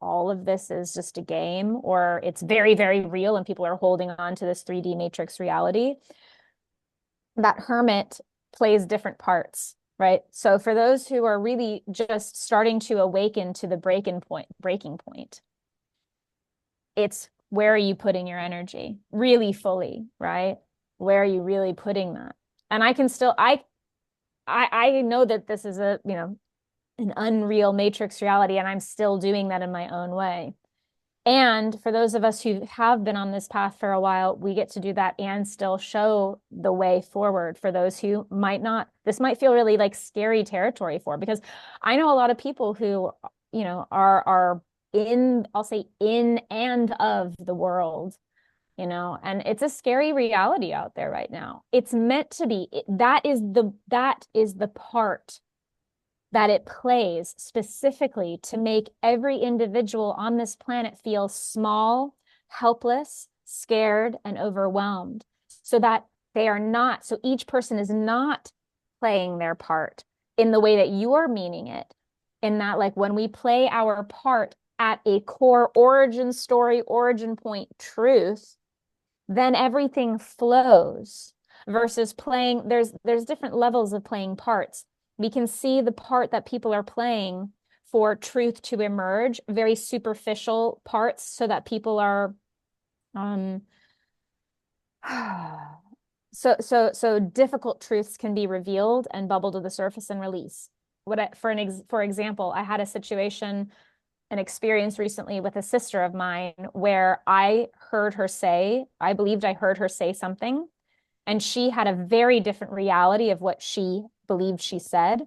all of this is just a game or it's very, very real and people are holding on to this 3D matrix reality, that hermit plays different parts, right? So for those who are really just starting to awaken to the breaking point, it's where are you putting your energy really fully, right? Where are you really putting that? And I can still, I know that this is an unreal matrix reality, and I'm still doing that in my own way. And for those of us who have been on this path for a while, we get to do that and still show the way forward for those who might not. This might feel really like scary territory for, because I know a lot of people who, are in, I'll say in and of the world, and it's a scary reality out there right now. It's meant to be. That is the part that it plays specifically to make every individual on this planet feel small, helpless, scared, and overwhelmed, so that they are not, so each person is not playing their part in the way that you're meaning it. In that, like, when we play our part at a core origin story, origin point truth, then everything flows versus playing. There's different levels of playing parts. We can see the part that people are playing for truth to emerge, very superficial parts, so that people are um so difficult truths can be revealed and bubble to the surface and release. For example, I had a situation, an experience recently with a sister of mine where I believed I heard her say something, and she had a very different reality of what she believed she said.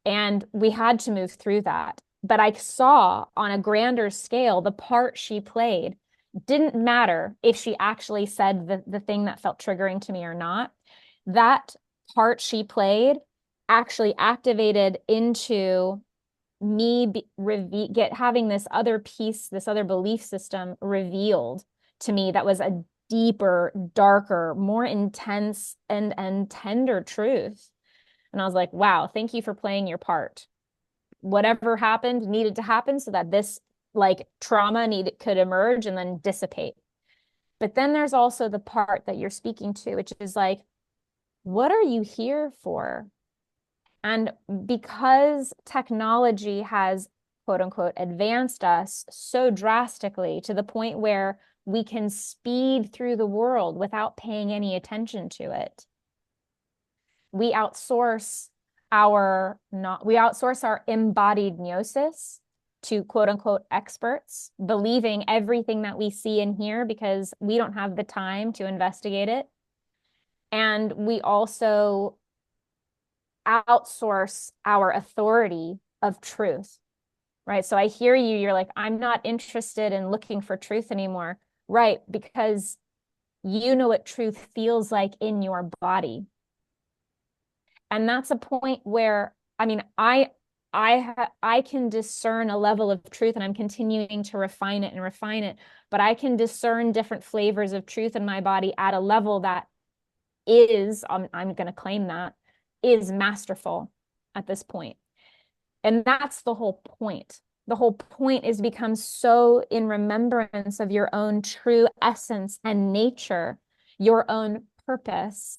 And we had to move through that. But I saw on a grander scale the part she played. Didn't matter if she actually said the thing that felt triggering to me or not. That part she played actually activated into me having this other piece, this other belief system revealed to me that was a deeper, darker, more intense and tender truth. And I was like, wow, thank you for playing your part. Whatever happened needed to happen so that this like trauma could emerge and then dissipate. But then there's also the part that you're speaking to, which is like, what are you here for? And because technology has, quote unquote, advanced us so drastically to the point where we can speed through the world without paying any attention to it, we outsource we outsource our embodied gnosis to, quote unquote, experts, believing everything that we see and hear because we don't have the time to investigate it. And we also outsource our authority of truth, right? So I hear you, you're like, I'm not interested in looking for truth anymore, right? Because you know what truth feels like in your body. And that's a point where, I mean, I can discern a level of truth, and I'm continuing to refine it and refine it, but I can discern different flavors of truth in my body at a level that is, I'm going to claim that, is masterful at this point. And that's the whole point. The whole point is become so in remembrance of your own true essence and nature, your own purpose,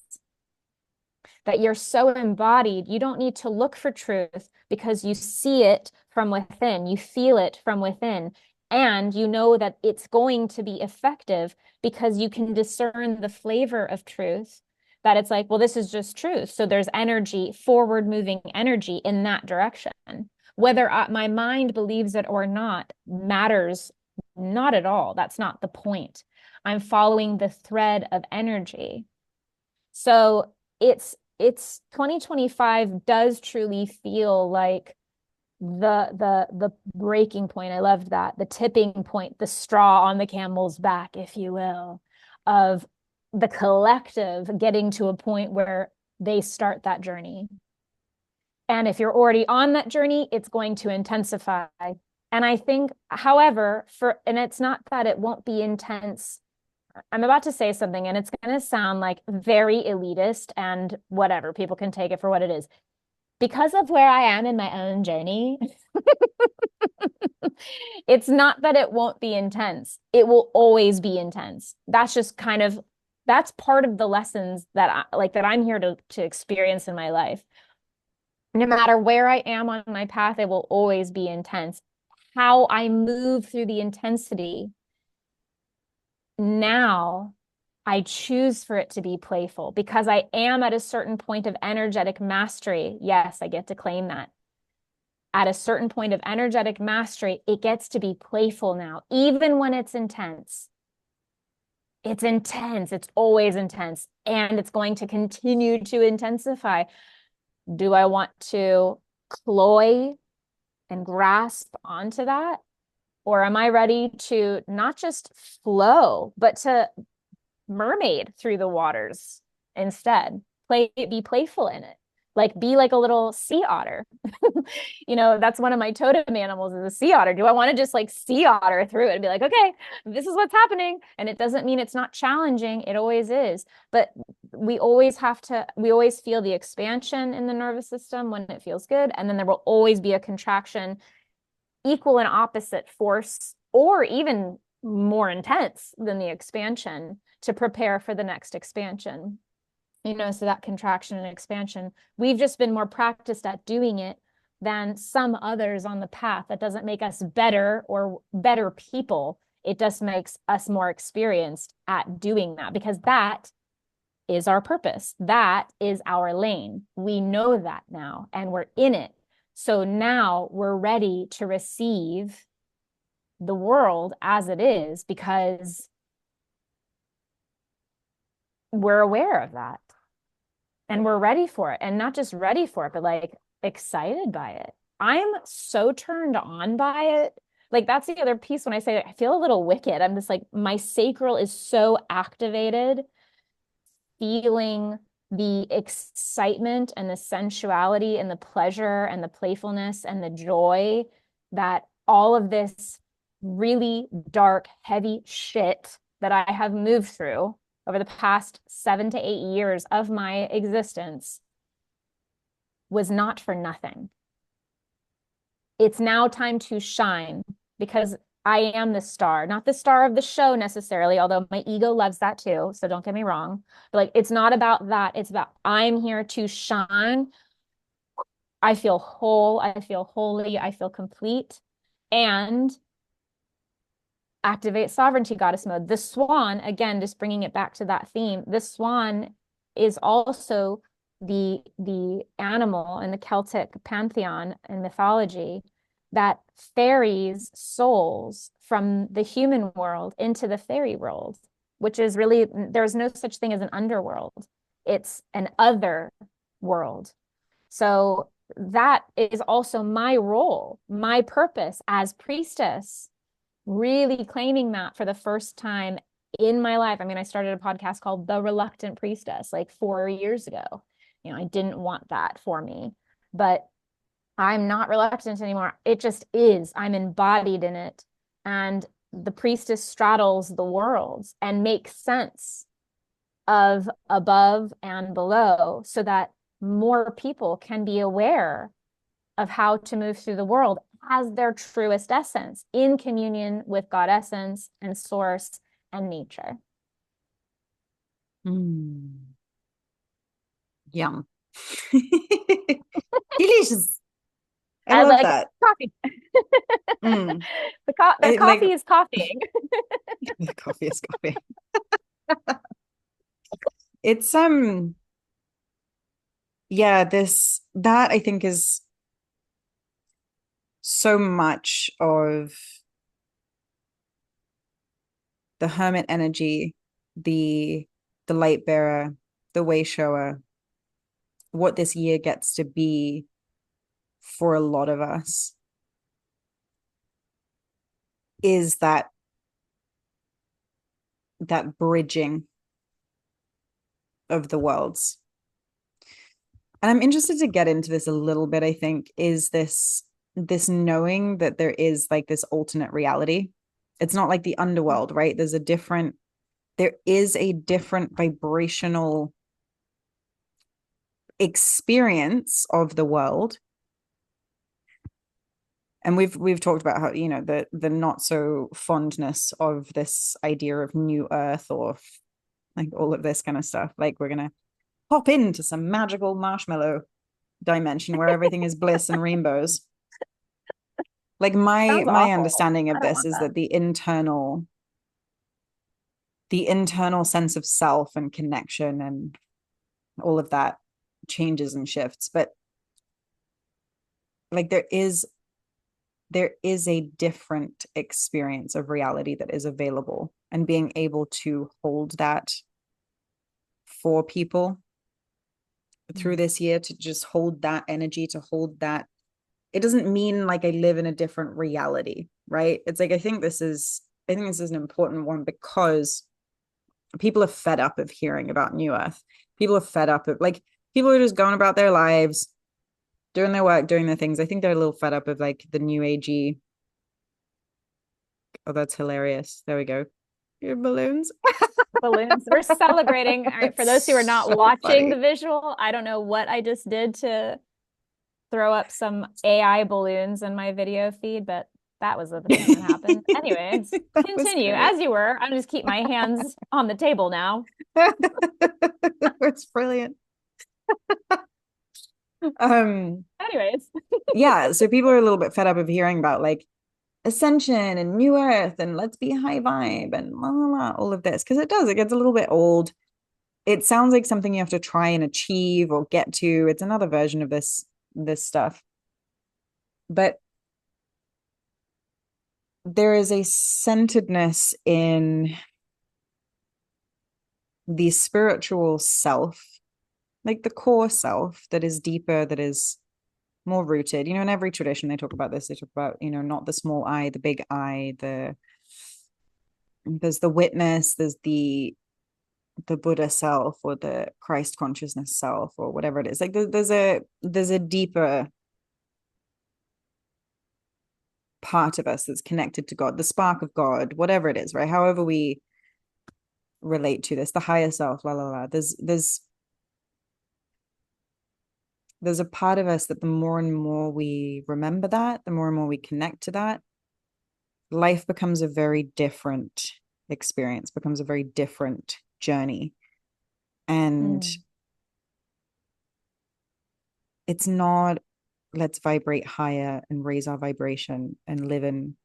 that you're so embodied, you don't need to look for truth because you see it from within, you feel it from within, and you know that it's going to be effective because you can discern the flavor of truth, that it's like, well, this is just truth. So there's energy, forward moving energy in that direction. Whether my mind believes it or not matters not at all. That's not the point. I'm following the thread of energy. So it's 2025 does truly feel like the breaking point. I loved that. The tipping point, the straw on the camel's back, if you will, of the collective getting to a point where they start that journey. And if you're already on that journey, it's going to intensify. And I think, however, and it's not that it won't be intense. I'm about to say something and it's going to sound like very elitist and whatever. People can take it for what it is. Because of where I am in my own journey, it's not that it won't be intense. It will always be intense. That's just kind of, that's part of the lessons that I'm here to experience in my life. No matter where I am on my path, it will always be intense. How I move through the intensity now, I choose for it to be playful because I am at a certain point of energetic mastery. Yes, I get to claim that. At a certain point of energetic mastery, it gets to be playful now, even when it's intense. It's intense. It's always intense. And it's going to continue to intensify. Do I want to cloy and grasp onto that? Or am I ready to not just flow, but to mermaid through the waters instead? Be playful in it. Like be like a little sea otter. That's one of my totem animals is a sea otter. Do I want to just like sea otter through it and be like, okay, this is what's happening? And it doesn't mean it's not challenging. It always is. But we always feel the expansion in the nervous system when it feels good. And then there will always be a contraction, equal and opposite force, or even more intense than the expansion to prepare for the next expansion. So that contraction and expansion, we've just been more practiced at doing it than some others on the path. That doesn't make us better or better people. It just makes us more experienced at doing that because that is our purpose. That is our lane. We know that now and we're in it. So now we're ready to receive the world as it is because we're aware of that. And we're ready for it. And not just ready for it, but like excited by it. I'm so turned on by it. Like that's the other piece when I say I feel a little wicked. I'm just like, my sacral is so activated, feeling the excitement and the sensuality and the pleasure and the playfulness and the joy that all of this really dark, heavy shit that I have moved through over the past 7 to 8 years of my existence was not for nothing. It's now time to shine because I am the star, not the star of the show necessarily, although my ego loves that too. So don't get me wrong. But like, it's not about that. It's about I'm here to shine. I feel whole. I feel holy. I feel complete. And activate sovereignty goddess mode. The swan, again, just bringing it back to that theme, the swan is also the animal in the Celtic pantheon and mythology that ferries souls from the human world into the fairy world, which is really, there's no such thing as an underworld. It's an other world. So that is also my role, my purpose as priestess, really claiming that for the first time in my life. I mean, I started a podcast called The Reluctant Priestess like 4 years ago. I didn't want that for me, but I'm not reluctant anymore. It just is. I'm embodied in it. And the priestess straddles the worlds and makes sense of above and below so that more people can be aware of how to move through the world as their truest essence in communion with God essence and source and nature. Yum. Delicious. I I love like that. coffee. Mm. The coffee is coffeeing. The coffee is coffee. It's yeah, that I think is so much of the hermit energy, the light bearer, the way shower, what this year gets to be for a lot of us is that bridging of the worlds. And I'm interested to get into this a little bit, I think, is this knowing that there is like this alternate reality. It's not like the underworld, right? There is a different vibrational experience of the world. And we've talked about how, the not so fondness of this idea of new earth or like all of this kind of stuff. Like we're gonna hop into some magical marshmallow dimension where everything is bliss and rainbows. Like my Sounds awful. understanding I of don't this want is that. that the internal sense of self and connection and all of that changes and shifts. But like there is a different experience of reality that is available, and being able to hold that for people through this year, to just hold that energy, to hold that. It doesn't mean like I live in a different reality, right? It's like I think this is an important one because people are fed up of hearing about new earth. People are fed up of like People are just going about their lives, doing their work, doing their things. I think they're a little fed up of like the new agey. Oh, that's hilarious. There we go. Your balloons. Balloons. We're celebrating. All right, for those who are That's not so watching the funny. visual, I don't know what I just did to throw up some AI balloons in my video feed, but that was the thing that happened. Anyways, That was continue great. as you were. I'm just keep my hands on the table now. It's brilliant. Um, Anyways, yeah, so people are a little bit fed up of hearing about like ascension and new earth and let's be high vibe and la, la, la, all of this because it does, it gets a little bit old. It sounds like something you have to try and achieve or get to. It's another version of this stuff. But there is a centeredness in the spiritual self, like the core self that is deeper, that is more rooted. In every tradition they talk about this. They talk about, not the small I, the big I, there's the witness, there's the Buddha self or the Christ consciousness self or whatever it is. Like there's a deeper part of us that's connected to God, the spark of God, whatever it is, right? However we relate to this, the higher self, la la la. There's a part of us that the more and more we remember that, the more and more we connect to that, life becomes a very different experience, becomes a very different journey. And mm, it's not let's vibrate higher and raise our vibration and live in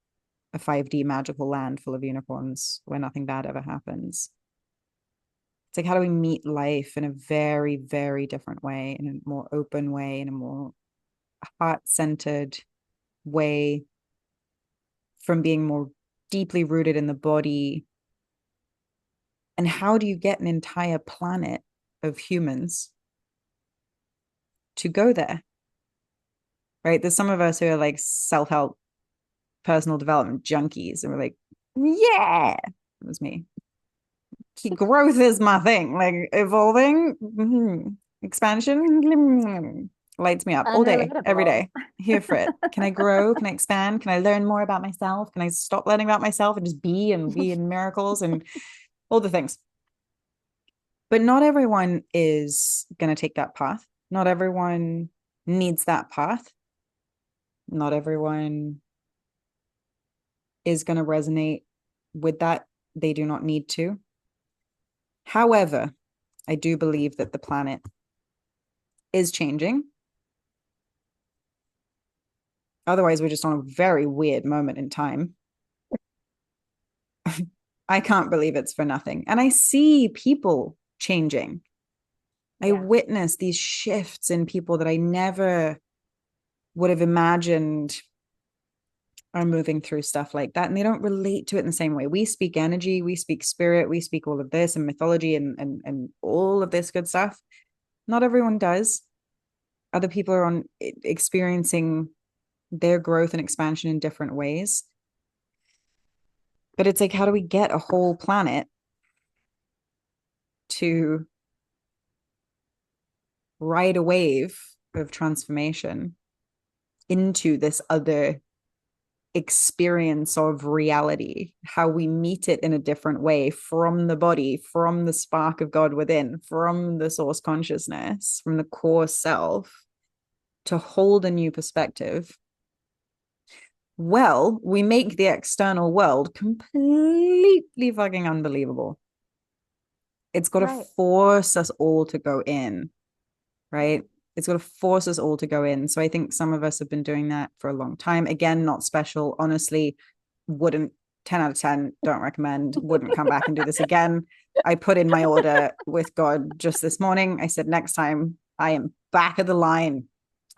a 5D magical land full of unicorns where nothing bad ever happens. It's like, how do we meet life in a very, very different way, in a more open way, in a more heart-centered way, from being more deeply rooted in the body? And how do you get an entire planet of humans to go there? Right? There's some of us who are like self-help, personal development junkies, and we're like, yeah, it was me. Growth is my thing. Like evolving, expansion lights me up all day, every unrelatable. day. Here for it. Can I grow? Can I expand? Can I learn more about myself? Can I stop learning about myself and just be in miracles and all the things? But not everyone is going to take that path. Not everyone needs that path. Not everyone is going to resonate with that. They do not need to. However, I do believe that the planet is changing. Otherwise, we're just on a very weird moment in time. I can't believe it's for nothing. And I see people changing. I Yeah. witness these shifts in people that I never would have imagined are moving through stuff like that. And they don't relate to it in the same way. We speak energy, we speak spirit, we speak all of this and mythology and all of this good stuff. Not everyone does. Other people are on experiencing their growth and expansion in different ways. But it's like, how do we get a whole planet to ride a wave of transformation into this other experience of reality? How we meet it in a different way from the body, from the spark of God within, from the source consciousness, from the core self, to hold a new perspective. Well, we make the external world completely fucking unbelievable. It's got to Right. force us all to go in, right? It's got to force us all to go in. So I think some of us have been doing that for a long time. Again, not special. Honestly, wouldn't 10 out of 10, don't recommend, wouldn't come back and do this again. I put in my order with God just this morning. I said, next time I am back of the line.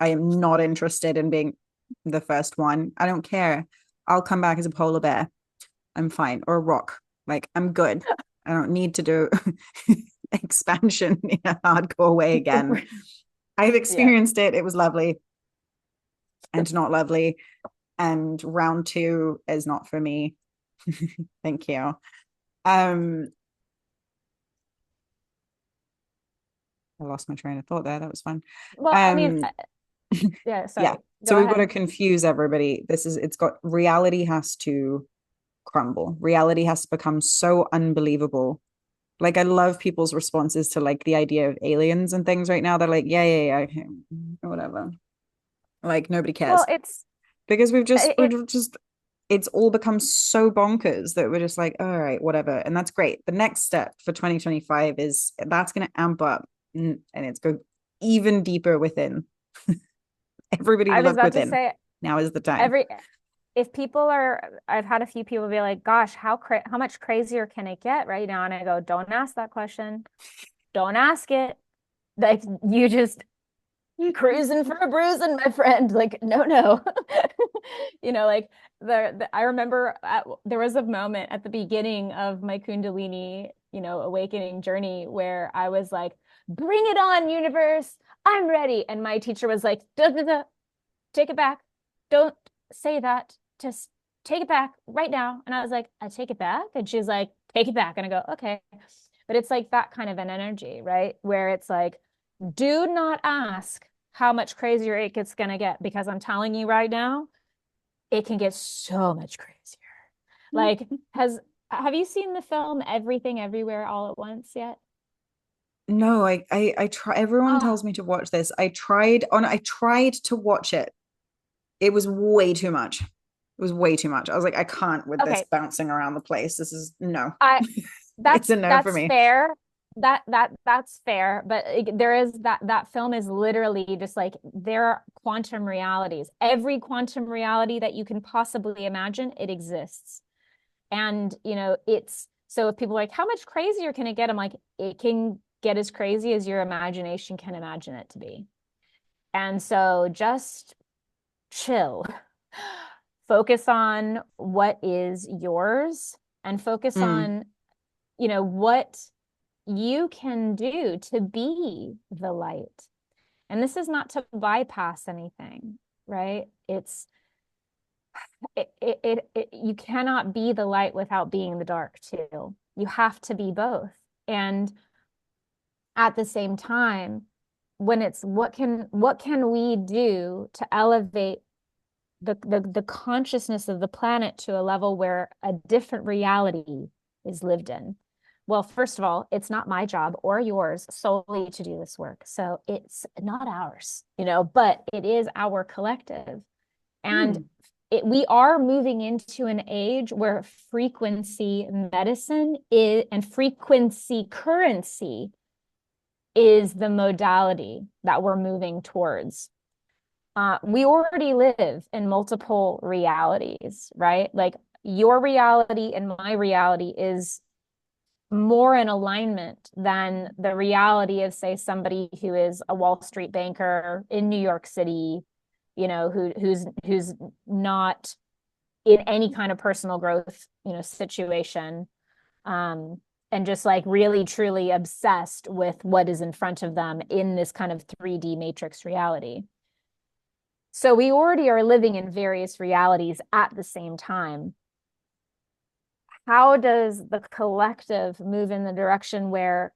I am not interested in being the first one. I don't care. I'll come back as a polar bear. I'm fine. Or a rock. Like, I'm good. I don't need to do expansion in a hardcore way again. I've Yeah. experienced it. It was lovely and not lovely. And round two is not for me. Thank you. Um, I lost my train of thought there. That was fun. Well, I mean, Um, yeah, yeah. sorry. So Go we've got to ahead. confuse everybody. It's got reality has to crumble. Reality has to become so unbelievable. Like I love people's responses to like the idea of aliens and things right now. They're like, yeah, okay, whatever. Like nobody Well, cares because it we've just it's all become so bonkers that we're just like, all right, whatever. And that's great. The next step for 2025 is that's going to amp up and it's go even deeper within. Everybody I was look about to within. say Now is the time. every if people are I've had a few people be like, "Gosh, how much crazier can it get right now?" And I go, "Don't ask that question. Don't ask it. Like you just cruising for a bruising, my friend. Like, no. Like I remember there was a moment at the beginning of my Kundalini, awakening journey where I was like, bring it on, universe. I'm ready. And my teacher was like, duh, duh, duh, take it back. Don't say that. Just take it back right now. And I was like, I take it back. And she's like, take it back. And I go, okay. But it's like that kind of an energy, right? Where it's like, do not ask how much crazier it's going to get because I'm telling you right now, it can get so much crazier. Like, have you seen the film Everything Everywhere All at Once yet? No, I try. Everyone Oh, tells me to watch this. I tried to watch it. It was way too much. It was way too much. I was like, I can't with this okay. bouncing around the place. This is no. I It's that's a no for that's me. fair. That's fair, but there is that film is literally just like there are quantum realities. Every quantum reality that you can possibly imagine, it exists. And it's so if people are like, how much crazier can it get? I'm like, it can get as crazy as your imagination can imagine it to be. And so just chill. Focus on what is yours and focus Mm, on, what you can do to be the light. And this is not to bypass anything, right? You cannot be the light without being the dark too. You have to be both. And at the same time, when it's what can we do to elevate the consciousness of the planet to a level where a different reality is lived in. Well, first of all, it's not my job or yours solely to do this work. So it's not ours, but it is our collective. And mm, we are moving into an age where frequency medicine is and frequency currency is the modality that we're moving towards. We already live in multiple realities, right? Like your reality and my reality is more in alignment than the reality of, say, somebody who is a Wall Street banker in New York City, who's not in any kind of personal growth, situation. Um, and just like really truly obsessed with what is in front of them in this kind of 3D matrix reality. So we already are living in various realities at the same time. How does the collective move in the direction where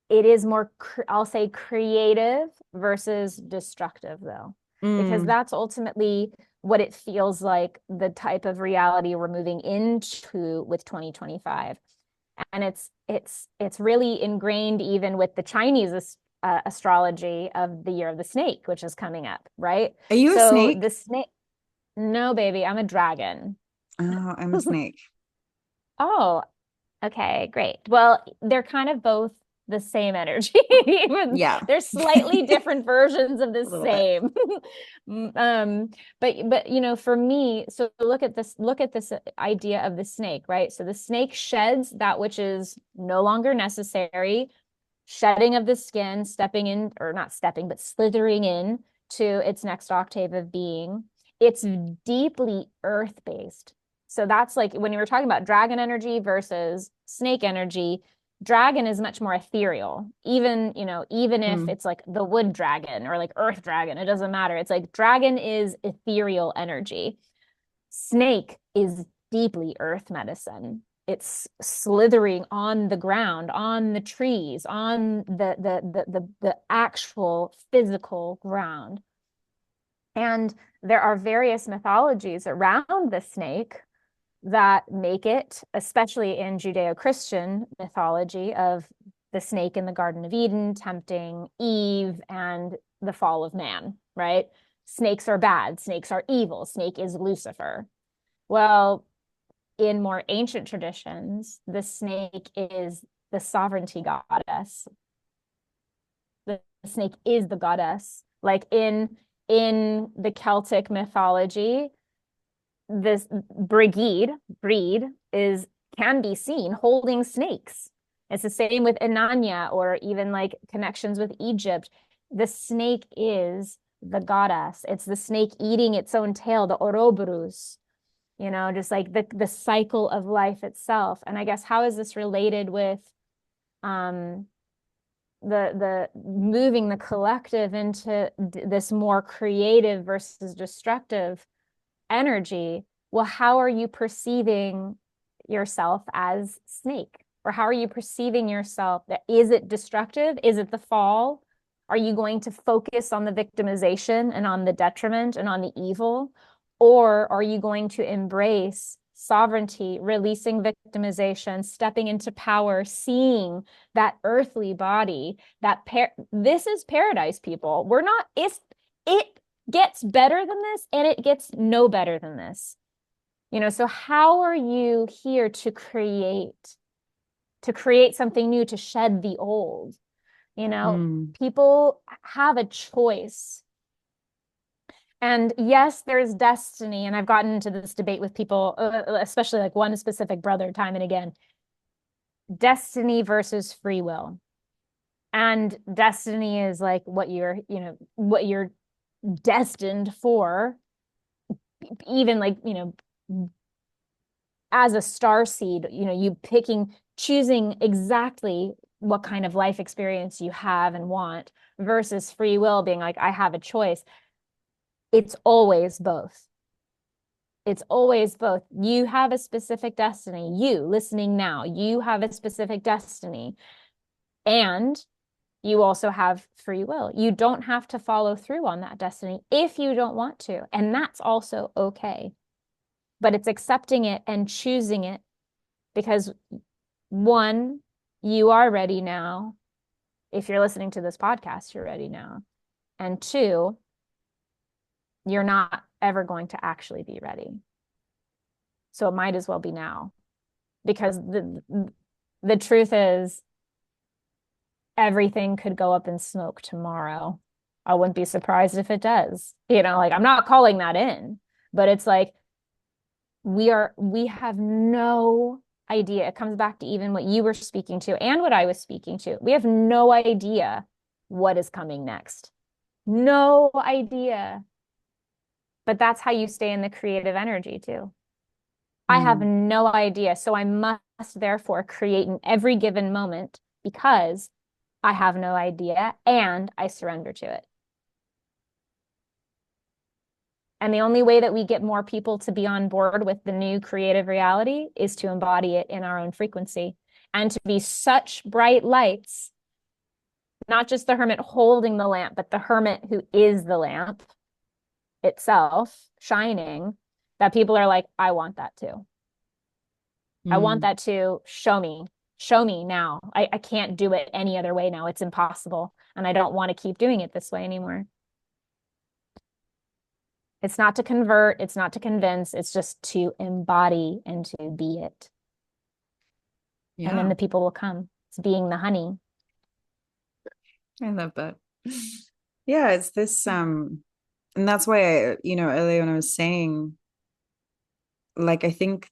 it is more, I'll say, creative versus destructive, though? Because mm. that's ultimately what it feels like the type of reality we're moving into with 2025. And it's really ingrained even with the Chinese astrology of the year of the snake, which is coming up, right? Are you a So snake? the snake, no, baby, I'm a dragon. Oh, I'm a snake. Oh, okay, great. Well, they're kind of both the same energy. Even Yeah, they're slightly different versions of the a little bit. same. But for me, so look at this idea of the snake, right? So the snake sheds that which is no longer necessary, shedding of the skin, stepping in, or not stepping, but slithering in to its next octave of being. It's deeply earth-based. So that's like when you were talking about dragon energy versus snake energy, dragon is much more ethereal. Even if Mm, it's like the wood dragon or like earth dragon, it doesn't matter. It's like dragon is ethereal energy. Snake is deeply earth medicine. it's slithering on the ground, on the trees, on the actual physical ground. And there are various mythologies around the snake that make it, especially in Judeo-Christian mythology, of the snake in the Garden of Eden tempting Eve and the fall of man, right? Snakes are bad, snakes are evil, snake is Lucifer. Well, in more ancient traditions, the snake is the sovereignty goddess. The snake is the goddess. Like in the Celtic mythology, this breed is can be seen holding snakes. It's the same with Inanna, or even like connections with Egypt. The snake is the goddess. It's the snake eating its own tail, the Ouroboros, just like the cycle of life itself. And I guess how is this related with um the moving the collective into this more creative versus destructive energy? Well, how are you perceiving yourself as snake? Or how are you perceiving yourself? Is it destructive? Is it the fall? Are you going to focus on the victimization and on the detriment and on the evil? Or are you going to embrace sovereignty, releasing victimization, stepping into power, seeing that earthly body, this is paradise, people. We're not, it gets better than this and it gets no better than this. So how are you here to create something new, to shed the old? People have a choice. And yes, there's destiny. And I've gotten into this debate with people, especially like one specific brother, time and again. Destiny versus free will. And destiny is like what you're destined for, even like, as a star seed, you choosing exactly what kind of life experience you have and want, versus free will being like, I have a choice. It's always both. It's always both. You have a specific destiny. You listening now, you have a specific destiny. And you also have free will. You don't have to follow through on that destiny if you don't want to. And that's also okay. But it's accepting it and choosing it, because one, you are ready now. If you're listening to this podcast, you're ready now. And two, you're not ever going to actually be ready. So it might as well be now, because the truth is, everything could go up in smoke tomorrow. I wouldn't be surprised if it does. Like, I'm not calling that in, but it's like we have no idea. It comes back to even what you were speaking to and what I was speaking to. We have no idea what is coming next. No idea. But that's how you stay in the creative energy too. I have no idea. So I must therefore create in every given moment, because I have no idea and I surrender to it. And the only way that we get more people to be on board with the new creative reality is to embody it in our own frequency, and to be such bright lights, not just the hermit holding the lamp, but the hermit who is the lamp itself shining, that people are like, I want that too. I want that too. Show me now. I can't do it any other way now. It's impossible. And I don't want to keep doing it this way anymore. It's not to convert, it's not to convince, it's just to embody and to be it. Yeah. And then the people will come. It's being the honey. I love that. Yeah, it's this and that's why earlier when I was saying, like, I think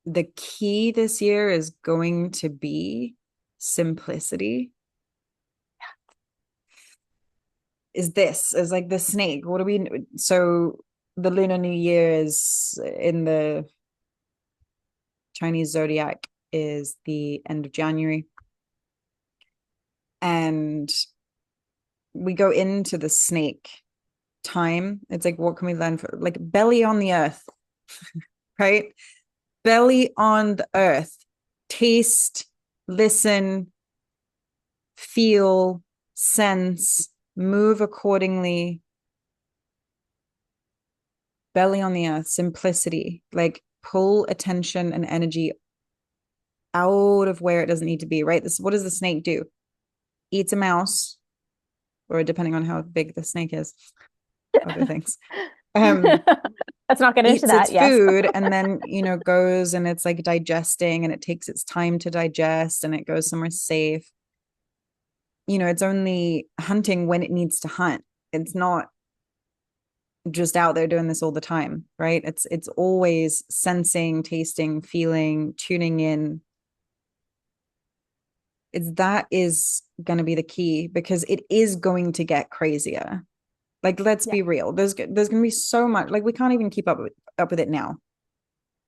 the key this year is going to be simplicity. Is like the snake. So the Lunar New Year is in the Chinese zodiac is the end of January. And we go into the snake time. It's like, what can we learn for, like, belly on the earth, right? belly on the earth. Taste, listen, feel, sense, move accordingly. Belly on the earth, simplicity, like pull attention and energy out of where it doesn't need to be, right? This, what does the snake do? Eats a mouse, or depending on how big the snake is, other things. Um, Let's not get into Eats its that. Yes. food and then, goes and it's like digesting and it takes its time to digest and it goes somewhere safe. It's only hunting when it needs to hunt. It's not just out there doing this all the time, right? It's always sensing, tasting, feeling, tuning in. That is going to be the key because it is going to get crazier. Like, let's Yeah. be real. There's going to be so much. Like, we can't even keep up with it now.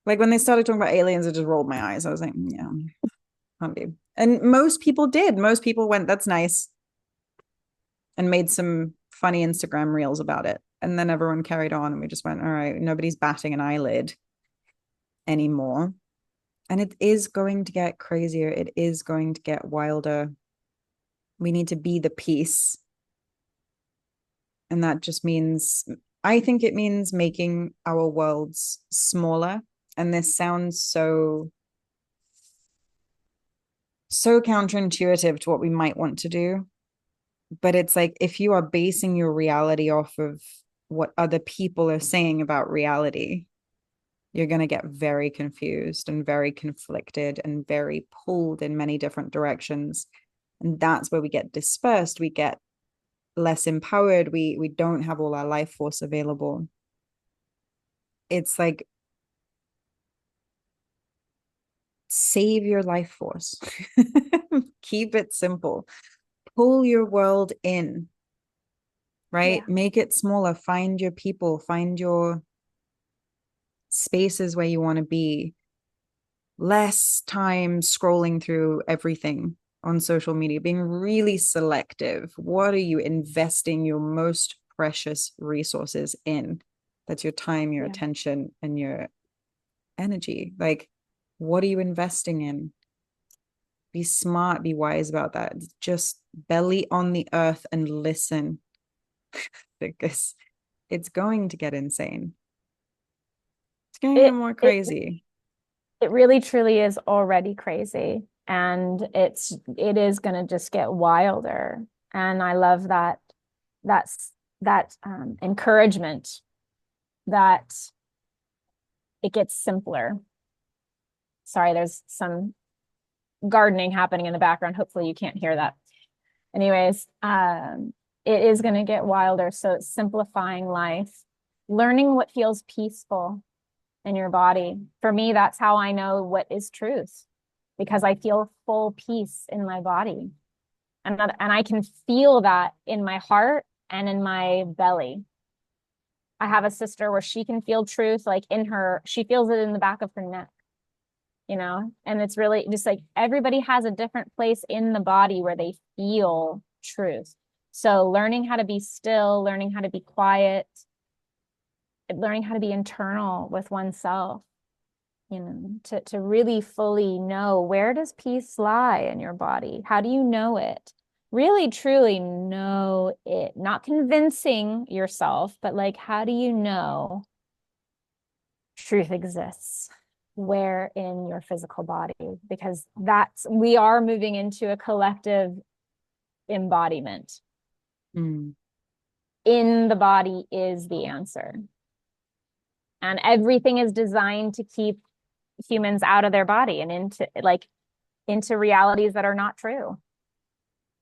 Like when they started talking about aliens, I just rolled my eyes. I was like, yeah, can't be. And most people did. Most people went, that's nice, and made some funny Instagram reels about it. And then everyone carried on and we just went, all right, nobody's batting an eyelid anymore. And it is going to get crazier. It is going to get wilder. We need to be the peace. And that just means, I think it means making our worlds smaller. And this sounds so counterintuitive to what we might want to do. But it's like if you are basing your reality off of what other people are saying about reality, you're going to get very confused and very conflicted and very pulled in many different directions. And that's where we get dispersed. We get less empowered. We don't have all our life force available. It's like save your life force. Keep it simple. Pull your world in, right? Yeah. Make it smaller. Find your people, find your spaces where you want to be. Less time scrolling through everything on social media, being really selective. What are you investing your most precious resources in? That's your time, your Yeah. attention, and your energy. Like, what are you investing in? Be smart, be wise about that. Just belly on the earth and listen because it's going to get insane. It's going to get It more it crazy. it really truly is already crazy. And it is gonna just get wilder. And I love that's that encouragement that it gets simpler. Sorry, there's some gardening happening in the background. Hopefully you can't hear that. Anyways, it is going to get wilder. So it's simplifying life, learning what feels peaceful in your body. For me, that's how I know what is truth because I feel full peace in my body. And I can feel that in my heart and in my belly. I have a sister where she can feel truth like in her, she feels it in the back of her neck, and it's really just like everybody has a different place in the body where they feel truth. So learning how to be still, learning how to be quiet, learning how to be internal with oneself, to really fully know, where does peace lie in your body? How do you know it? Really, truly know it. Not convincing yourself, but like, how do you know truth exists? Where in your physical body? Because we are moving into a collective embodiment. Mm. In the body is the answer. And everything is designed to keep humans out of their body and into realities that are not true.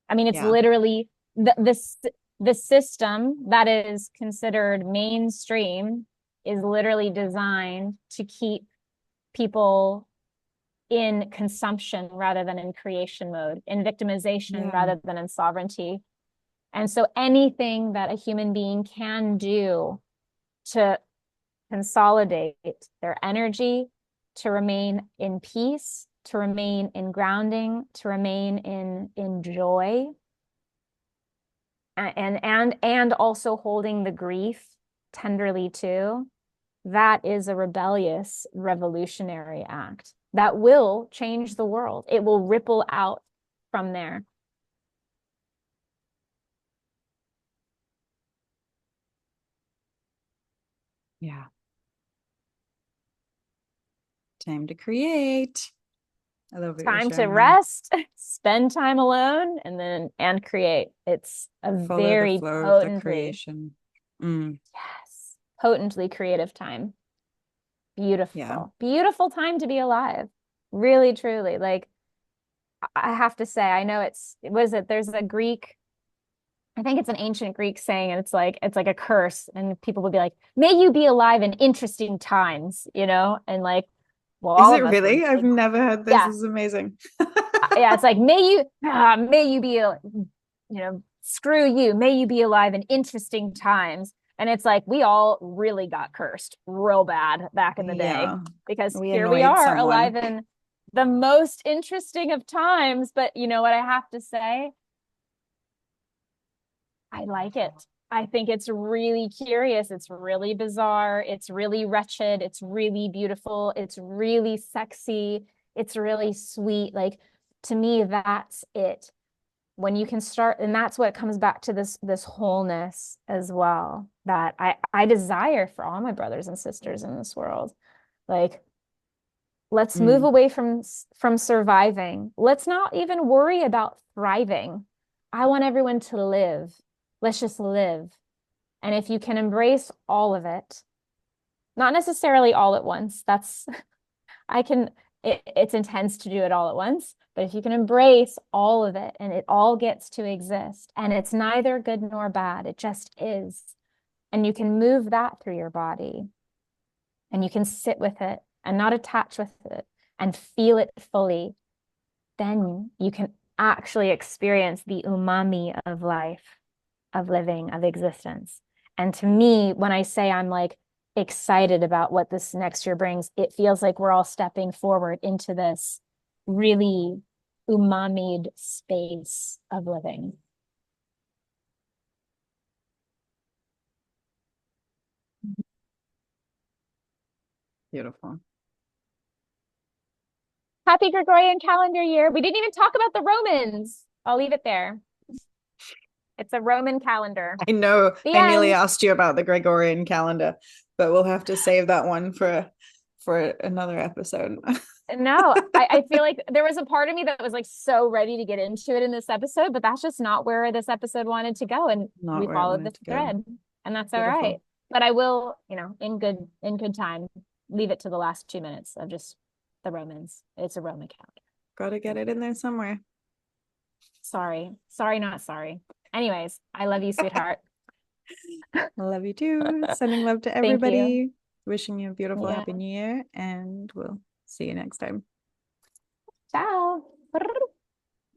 I mean, it's Yeah. literally the system that is considered mainstream is literally designed to keep people in consumption rather than in creation mode, in victimization Yeah. rather than in sovereignty. And so anything that a human being can do to consolidate their energy, to remain in peace, to remain in grounding, to remain in joy, and also holding the grief tenderly too, that is a rebellious revolutionary act that will change the world. It will ripple out from there. Yeah. Time to create. I love what you're Time to sharing there. rest, spend time alone, and create. It's a Follow the very flow of the potently, creation. Mm, yes, potently creative time. yeah. Beautiful, beautiful time to be alive. Really, truly. Like, I have to say, I know was it, there's a Greek, I think it's an ancient Greek saying, and it's like a curse. And people would be like, may you be alive in interesting times, you know? And like, well, Is all it of us would really? I've say, never heard this. yeah, This is amazing. yeah, it's like, may you be, screw you, may you be alive in interesting times. And it's like, we all really got cursed real bad back in the day Yeah. because We here we annoyed are someone. alive in the most interesting of times. But you know what I have to say? I like it. I think it's really curious. It's really bizarre. It's really wretched. It's really beautiful. It's really sexy. It's really sweet. Like, to me, that's it. When you can start, and that's what comes back to this wholeness as well, that I desire for all my brothers and sisters in this world. Like, let's move Mm, away from surviving. Let's not even worry about thriving. I want everyone to live. Let's just live. And if you can embrace all of it, not necessarily all at once, that's I can it's intense to do it all at once, but if you can embrace all of it and it all gets to exist and it's neither good nor bad, it just is. And you can move that through your body and you can sit with it and not attach with it and feel it fully, then you can actually experience the umami of life, of living, of existence. And to me, when I say I'm like excited about what this next year brings, it feels like we're all stepping forward into this really umamied space of living. beautiful. Happy Gregorian calendar year. We didn't even talk about the Romans. I'll leave it there. It's a Roman calendar. I know The I nearly end. asked you about the Gregorian calendar, but we'll have to save that one for another episode. No, I feel like there was a part of me that was like so ready to get into it in this episode, but that's just not where this episode wanted to go. And Not we where it followed the wanted to go. thread, and that's all right. Beautiful. But I will, in good time, leave it to the last 2 minutes of just the Romans. It's a Roman calendar. Gotta get it in there somewhere. Sorry. Sorry, not sorry. Anyways, I love you, sweetheart. Love you too. Sending love to Thank you. everybody. Wishing you a beautiful Yeah. happy new year, and we'll see you next time. Ciao.